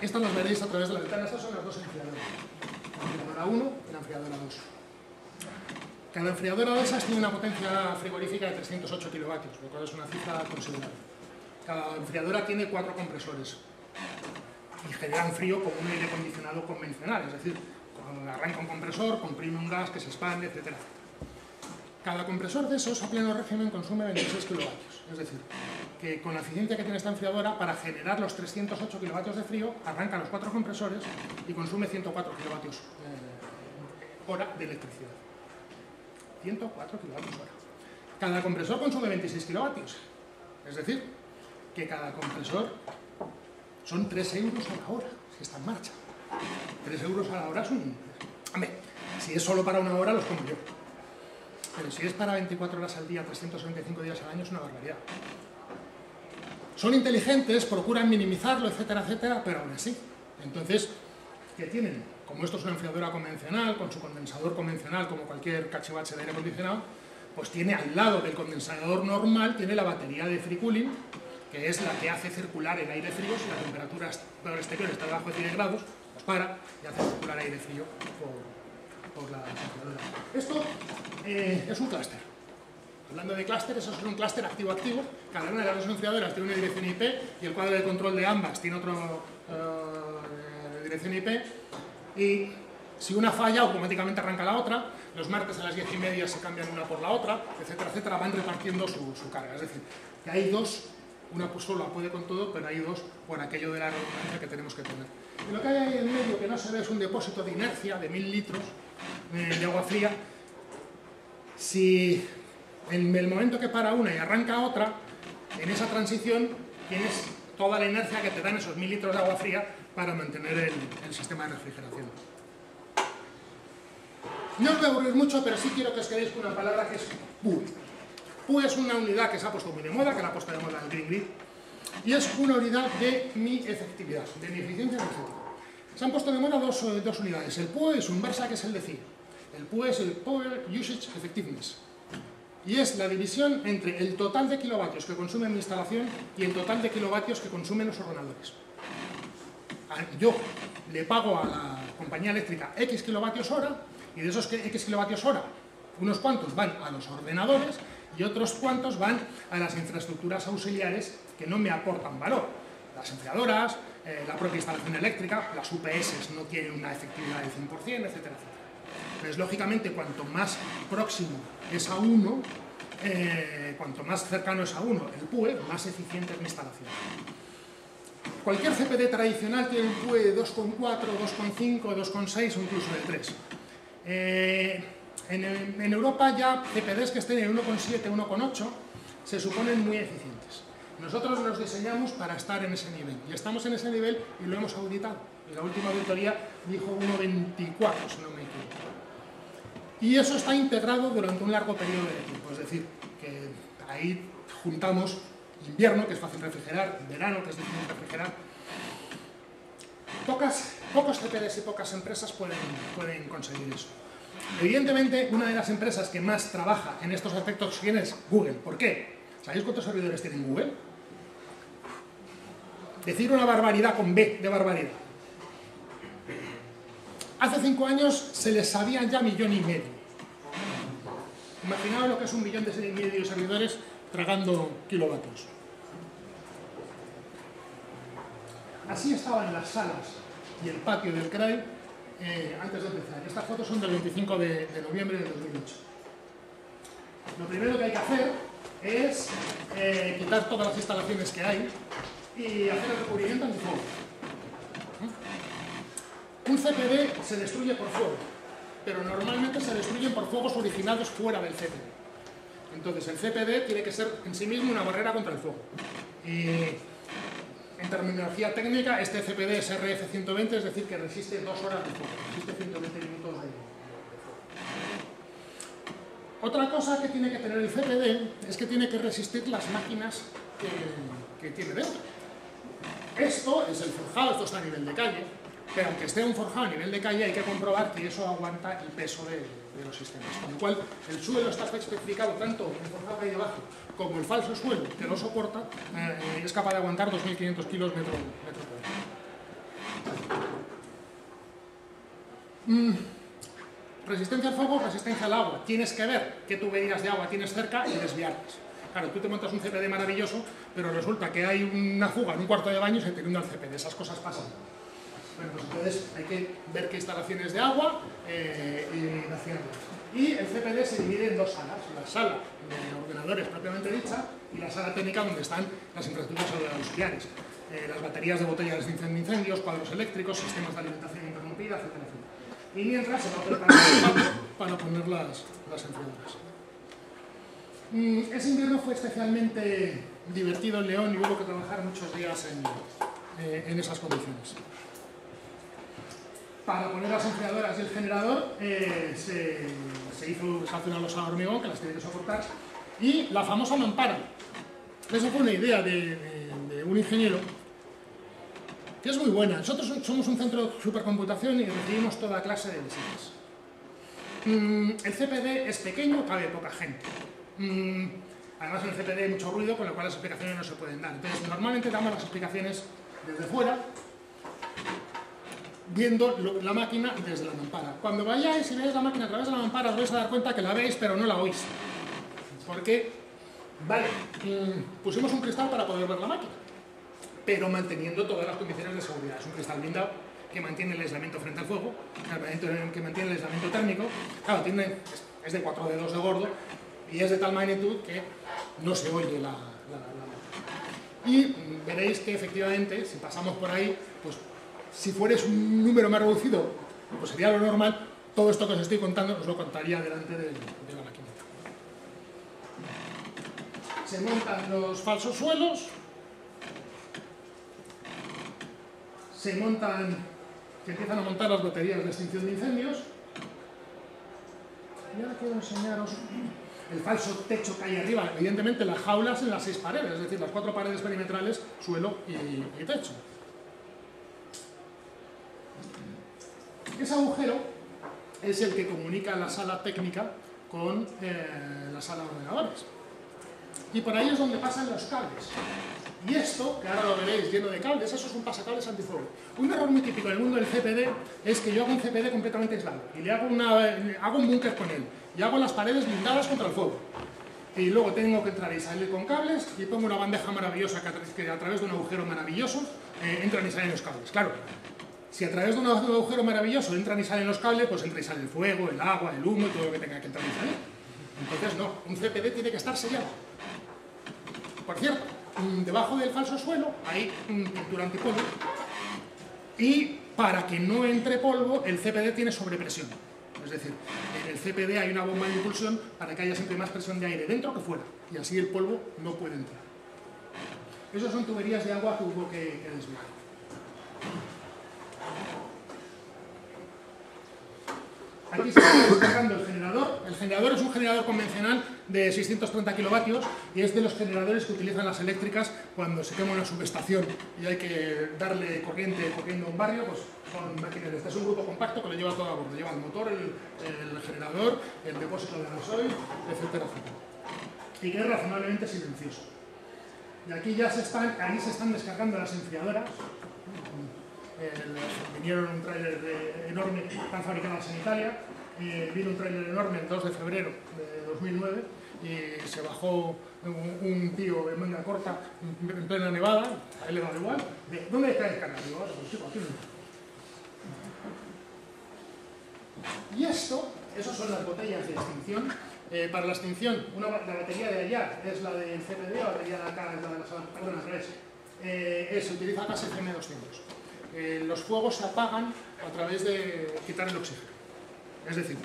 Estas las veréis a través de la ventana. Estas son las dos enfriadoras. La enfriadora 1 y la enfriadora 2. Cada enfriadora de esas tiene una potencia frigorífica de 308 kilovatios, lo cual es una cifra considerable. Cada enfriadora tiene 4 compresores y generan frío como un aire acondicionado convencional, es decir, cuando arranca un compresor, comprime un gas que se expande, etc. Cada compresor de esos a pleno régimen consume 26 kilovatios, es decir, que con la eficiencia que tiene esta enfriadora, para generar los 308 kilovatios de frío, arranca los 4 compresores y consume 104 kilovatios hora de electricidad. 104 kilovatios hora. Cada compresor consume 26 kilovatios, es decir, que cada compresor son 3 euros a la hora, si está en marcha. 3 euros a la hora es un... Hombre, si es solo para una hora los como yo. Pero si es para 24 horas al día, 365 días al año, es una barbaridad. Son inteligentes, procuran minimizarlo, etcétera, etcétera, pero aún así. Entonces, ¿qué tienen? Como esto es una enfriadora convencional, con su condensador convencional, como cualquier cachivache de aire acondicionado, pues tiene al lado del condensador normal, tiene la batería de free cooling, que es la que hace circular el aire frío. Si la temperatura exterior está debajo de 10 grados, pues para y hace circular aire frío por la enfriadora. Esto es un clúster. Hablando de clúster, eso es un clúster activo-activo. Cada una de las dos enfriadoras tiene una dirección IP y el cuadro de control de ambas tiene otra dirección IP. Y si una falla, automáticamente arranca la otra. Los martes a las 10:30 se cambian una por la otra, etcétera, etcétera. Van repartiendo su carga. Es decir, que hay dos, una sola puede con todo, pero hay dos por aquello de la redundancia que tenemos que tener. Y lo que hay ahí en medio que no se ve es un depósito de inercia de 1000 litros de agua fría. Si en el momento que para una y arranca otra, en esa transición tienes toda la inercia que te dan esos 1000 litros de agua fría para mantener el sistema de refrigeración. No os voy a aburrir mucho, pero sí quiero que os quedéis con una palabra que es PUE. PUE es una unidad que se ha puesto muy de moda, que la ha puesto de moda el Green Grid, y es una unidad de mi efectividad, de mi eficiencia energética. Se han puesto de moda dos unidades. El PUE es un Versa, que es el de CIE. El PUE es el Power Usage Effectiveness. Y es la división entre el total de kilovatios que consume mi instalación y el total de kilovatios que consumen los ordenadores. Yo le pago a la compañía eléctrica X kilovatios hora, y de esos X kilovatios hora, unos cuantos van a los ordenadores y otros cuantos van a las infraestructuras auxiliares que no me aportan valor. Las enfriadoras, la propia instalación eléctrica, las UPS no tienen una efectividad del 100%, etcétera, etcétera. Entonces, lógicamente, cuanto más próximo es a 1, cuanto más cercano es a 1 el PUE, más eficiente es mi instalación. Cualquier CPD tradicional tiene un PUE de 2,4, 2,5, 2,6 o incluso de 3. En Europa ya CPDs que estén en 1,7, 1,8 se suponen muy eficientes. Nosotros nos diseñamos para estar en ese nivel, y estamos en ese nivel y lo hemos auditado. Y la última auditoría dijo 1,24, si no me equivoco. Y eso está integrado durante un largo periodo de tiempo, es decir, que ahí juntamos invierno, que es fácil refrigerar, verano, que es difícil refrigerar. Pocos CPDs y pocas empresas pueden conseguir eso. Evidentemente, una de las empresas que más trabaja en estos aspectos es Google. ¿Por qué? ¿Sabéis cuántos servidores tiene Google? Decir una barbaridad con B de barbaridad. Hace 5 años se les sabían ya 1,5 millones. Imaginaos lo que es 1,5 millones de servidores tragando kilovatios. Así estaban las salas y el patio del CRAI antes de empezar. Estas fotos son del 25 de noviembre de 2008. Lo primero que hay que hacer es quitar todas las instalaciones que hay y hacer el recubrimiento antifuego. Un CPD se destruye por fuego, pero normalmente se destruyen por fuegos originados fuera del CPD. Entonces el CPD tiene que ser en sí mismo una barrera contra el fuego. En terminología técnica, este CPD es RF120, es decir, que resiste 2 horas de fuego, resiste 120 minutos de fuego. Otra cosa que tiene que tener el CPD es que tiene que resistir las máquinas que tiene dentro. Esto es el forjado, esto está a nivel de calle, pero aunque esté un forjado a nivel de calle hay que comprobar que eso aguanta el peso de los sistemas. Con lo cual, el suelo está especificado tanto el forjado ahí debajo como el falso suelo que lo soporta, es capaz de aguantar 2.500 kilos metro cuadrado. Resistencia al fuego, resistencia al agua. Tienes que ver qué tuberías de agua tienes cerca y desviarlas. Claro, tú te montas un CPD maravilloso, pero resulta que hay una fuga en un cuarto de baño y se te inunda el CPD. Esas cosas pasan. Bueno, pues entonces hay que ver qué instalaciones de agua y hacerlas. Y el CPD se divide en dos salas. La sala de ordenadores propiamente dicha y la sala técnica donde están las infraestructuras auxiliares. Las baterías de botellas de incendios, cuadros eléctricos, sistemas de alimentación interrumpida, etcétera, etcétera. Y mientras se va preparando el patio para poner las enfriadoras. Ese invierno fue especialmente divertido en León y hubo que trabajar muchos días en esas condiciones. Para poner las enfriadoras y el generador se hace una losa de hormigón que las tiene que soportar y la famosa mampara. Esa fue una idea de un ingeniero que es muy buena. Nosotros somos un centro de supercomputación y recibimos toda clase de visitas. El CPD es pequeño, cabe poca gente. Además en el CPD hay mucho ruido, con lo cual las explicaciones no se pueden dar. Entonces normalmente damos las explicaciones desde fuera, viendo la máquina desde la mampara. Cuando vayáis y veáis la máquina a través de la mampara os vais a dar cuenta que la veis pero no la oís. Porque, vale, pusimos un cristal para poder ver la máquina, pero manteniendo todas las condiciones de seguridad. Es un cristal blindado que mantiene el aislamiento frente al fuego, que mantiene el aislamiento térmico. Claro, es de 4 dedos de gordo y es de tal magnitud que no se oye la máquina. Y veréis que efectivamente, si pasamos por ahí, pues si fueres un número más reducido, pues sería lo normal. Todo esto que os estoy contando os lo contaría delante de la máquina. Se montan los falsos suelos, se empiezan a montar las baterías de extinción de incendios. Y ahora quiero enseñaros el falso techo que hay arriba. Evidentemente las jaulas en las 6 paredes, es decir, las 4 paredes perimetrales, suelo y techo. Ese agujero es el que comunica la sala técnica con la sala de ordenadores. Y por ahí es donde pasan los cables. Y esto, que ahora lo veréis lleno de cables, eso es un pasacables antifuego. Un error muy típico en el mundo del CPD es que yo hago un CPD completamente aislado y le hago un búnker con él y hago las paredes blindadas contra el fuego. Y luego tengo que entrar y salir con cables y pongo una bandeja maravillosa que a través de un agujero maravilloso entran y salen los cables. Claro, si a través de un agujero maravilloso entran y salen los cables, pues entra y sale el fuego, el agua, el humo y todo lo que tenga que entrar y salir. Entonces no, un CPD tiene que estar sellado. Por cierto, debajo del falso suelo hay pintura antipolvo y para que no entre polvo el CPD tiene sobrepresión. Es decir, en el CPD hay una bomba de impulsión para que haya siempre más presión de aire dentro que fuera y así el polvo no puede entrar. Esas son tuberías de agua que hubo que desviar. Aquí se está descargando el generador. El generador es un generador convencional de 630 kilovatios y es de los generadores que utilizan las eléctricas cuando se quema una subestación y hay que darle corriente corriendo a un barrio, pues son máquinas. Este es un grupo compacto que lo lleva todo a bordo. Lleva el motor, el generador, el depósito de gasoil, etcétera, etcétera. Y que es razonablemente silencioso. Y aquí ya se están descargando las enfriadoras. Vinieron un tráiler enorme, están fabricadas en Italia, vino un tráiler enorme el 2 de febrero de 2009 y se bajó un tío en manga corta en plena nevada, a él le da igual, ¿dónde está el canal? Digo, pues chico, aquí no. Y esos son las botellas de extinción. Para la extinción, la batería de allá es la del CPD, la batería de acá es la de la sala, perdón, al revés. Se utiliza gas FM200. Los fuegos se apagan a través de quitar el oxígeno. Es decir,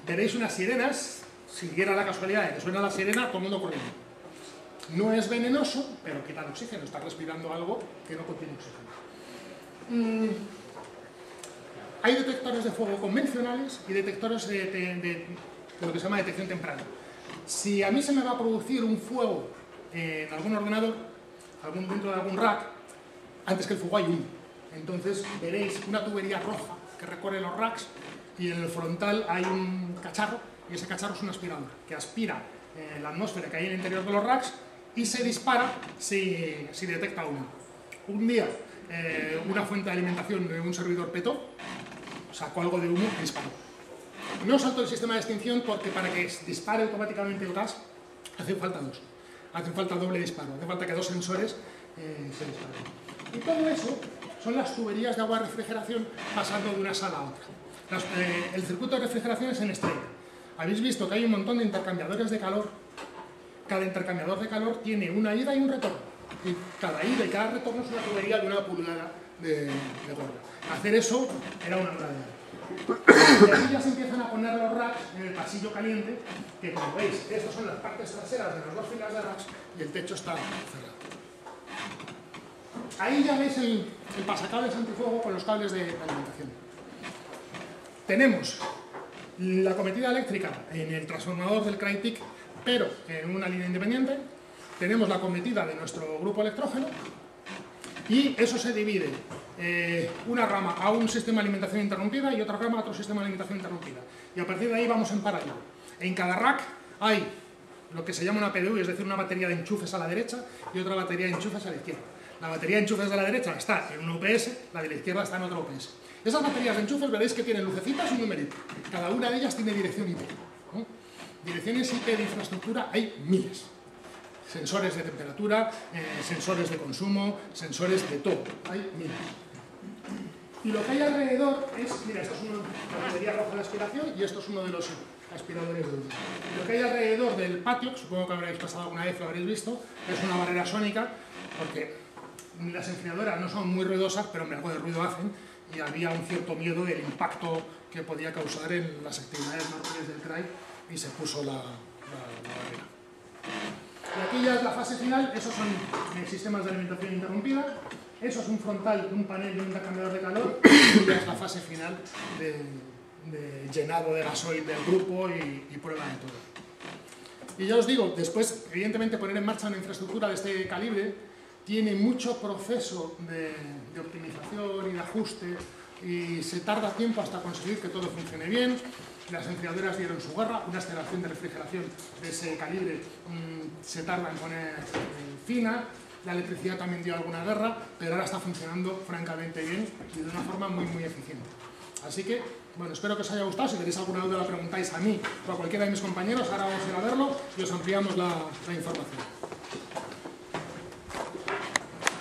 veréis unas sirenas, si diera la casualidad de que suena la sirena, todo el mundo corriendo. No es venenoso, pero quita el oxígeno, está respirando algo que no contiene oxígeno. Hay detectores de fuego convencionales y detectores de lo que se llama detección temprana. Si a mí se me va a producir un fuego en algún ordenador, dentro de algún rack, antes que el fuego hay humo. Entonces veréis una tubería roja que recorre los racks y en el frontal hay un cacharro y ese cacharro es una aspiradora que aspira la atmósfera que hay en el interior de los racks y se dispara si detecta humo. Un día una fuente de alimentación de un servidor petó, sacó algo de humo y disparó. No saltó el sistema de extinción porque para que dispare automáticamente el gas hacen falta dos. Hacen falta doble disparo, hace falta que dos sensores se disparen. Y todo eso son las tuberías de agua de refrigeración pasando de una sala a otra. El circuito de refrigeración es en estrella. Habéis visto que hay un montón de intercambiadores de calor. Cada intercambiador de calor tiene una ida y un retorno. Y cada ida y cada retorno es una tubería de 1 pulgada de gorda. Hacer eso era una obra de arte. Y aquí ya se empiezan a poner los racks en el pasillo caliente, que como veis, estas son las partes traseras de las dos filas de racks y el techo está cerrado. Ahí ya veis el pasacables antifuego con los cables de alimentación. Tenemos la cometida eléctrica en el transformador del Crytek, pero en una línea independiente. Tenemos la cometida de nuestro grupo electrógeno y eso se divide una rama a un sistema de alimentación interrumpida y otra rama a otro sistema de alimentación interrumpida. Y a partir de ahí vamos en paralelo. En cada rack hay lo que se llama una PDU, es decir, una batería de enchufes a la derecha y otra batería de enchufes a la izquierda. La batería de enchufes de la derecha está en un UPS, la de la izquierda está en otro UPS. Esas baterías de enchufes veréis que tienen lucecitas y un numerito. Cada una de ellas tiene dirección IP, ¿no? Direcciones IP de infraestructura hay miles. Sensores de temperatura, sensores de consumo, sensores de todo. Hay miles. Y lo que hay alrededor es, mira, esto es una batería roja de aspiración y esto es uno de los aspiradores de luz. Lo que hay alrededor del patio, que supongo que habréis pasado alguna vez, lo habréis visto, es una barrera sónica, porque las enfriadoras no son muy ruidosas, pero algo de ruido hacen, y había un cierto miedo del impacto que podía causar en las actividades normales del CRAI, y se puso la barrera. Y aquí ya es la fase final, esos son sistemas de alimentación interrumpida, eso es un frontal de un panel de un intercambiador de calor, y ya es la fase final de llenado de gasoil del grupo y prueba de todo. Y ya os digo, después, evidentemente, poner en marcha una infraestructura de este calibre tiene mucho proceso de optimización y de ajuste, y se tarda tiempo hasta conseguir que todo funcione bien. Las enfriadoras dieron su guerra, una instalación de refrigeración de ese calibre se tarda en poner fina, la electricidad también dio alguna guerra, pero ahora está funcionando francamente bien y de una forma muy eficiente. Así que, bueno, espero que os haya gustado. Si tenéis alguna duda la preguntáis a mí o a cualquiera de mis compañeros, ahora vamos a ir a verlo y os ampliamos la información.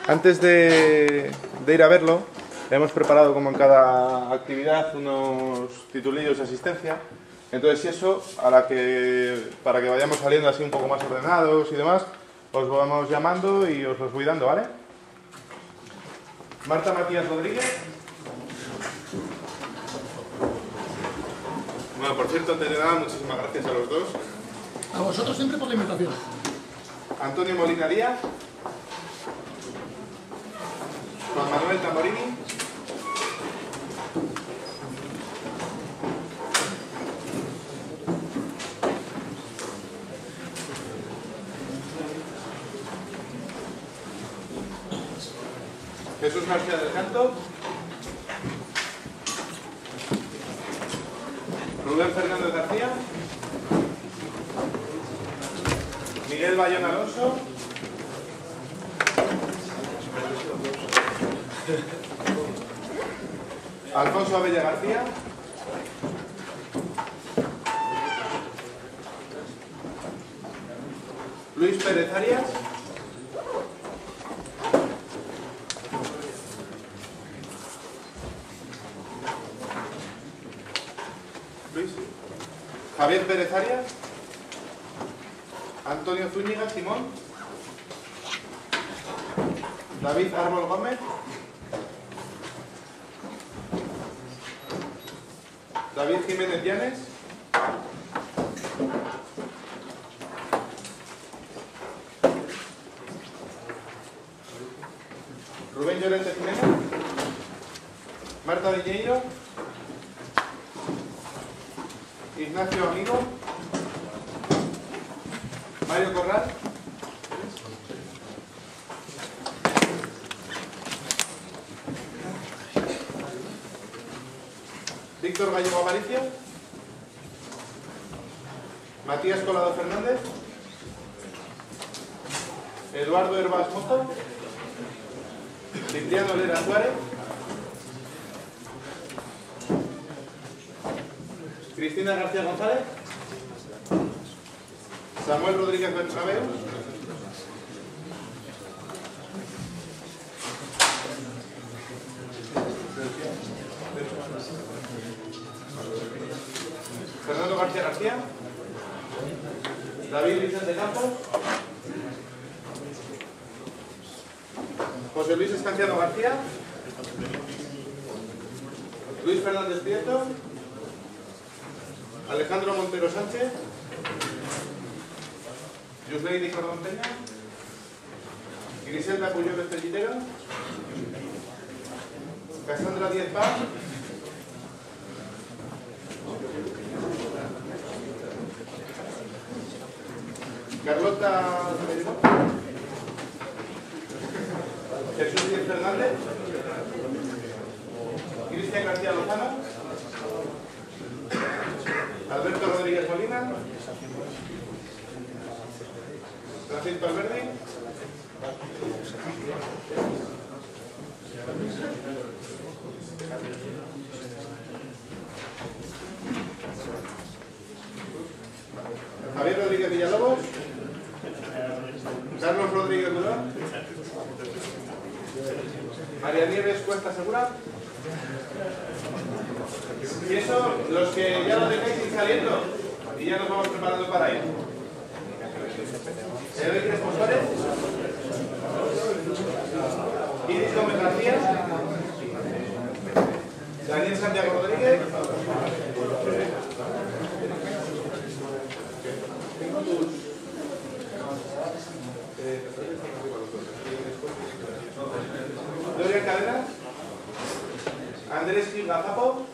Antes de ir a verlo, hemos preparado, como en cada actividad, unos titulillos de asistencia. Entonces, si eso, para que vayamos saliendo así un poco más ordenados y demás, os vamos llamando y os los voy dando, ¿vale? Marta Matías Rodríguez. Bueno, por cierto, antes de nada, muchísimas gracias a los dos. A vosotros siempre por la invitación. Antonio Molina Díaz. Juan Manuel Tamborini. Jesús García del Canto. Rubén Fernández García. Miguel Bayón Alonso. Alfonso Abella García. Luis Pérez Arias. Javier Pérez Arias. Antonio Zúñiga Simón. David Árbol Gómez. David Jiménez Llanes. Rubén Llorente Jiménez. Marta Viñeiro. Ignacio Amigo. Mario Corral. Víctor Gallego Aparicio. Matías Colado Fernández. Eduardo Herbas Moto. Cipriano Lera Suárez, Cristina García González, Samuel Rodríguez Bertrabeu, Fernando García García, David Vicente Campos, José Luis Escanciano García, Luis Fernández Prieto, Alejandro Montero Sánchez, Yusleidi Cordón Peña, Griselda Puyol Estellitero, Cassandra Díez Paz, Carlota Jesús Díez Fernández, Cristian García Lozano, Alberto Rodríguez Molina, Francisco Alberdi, Javier Rodríguez Villalobos, Carlos Rodríguez Durán, María Nieves Cuesta Segura. Y eso, los que ya lo tengáis ir saliendo y ya nos vamos preparando para ir. Eloy Crespo Suárez, Iris Gómez García, Daniel Santiago Rodríguez, Dorian Cadenas, Andrés Gil Gazapo,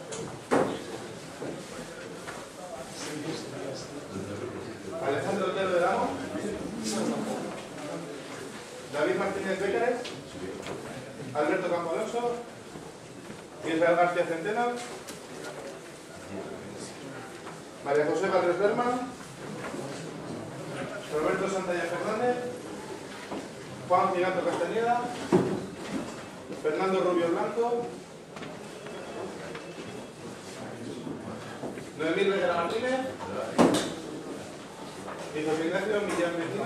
Alejandro Otero del Amo, David Martínez Bécares, Alberto Campo Alonso, Israel García Centeno, María José Valdés Berman, Roberto Santalla Fernández, Juan Giganto Castañeda, Fernando Rubio Blanco, Noemí Rivera Martínez y José Ignacio Millán Vecino.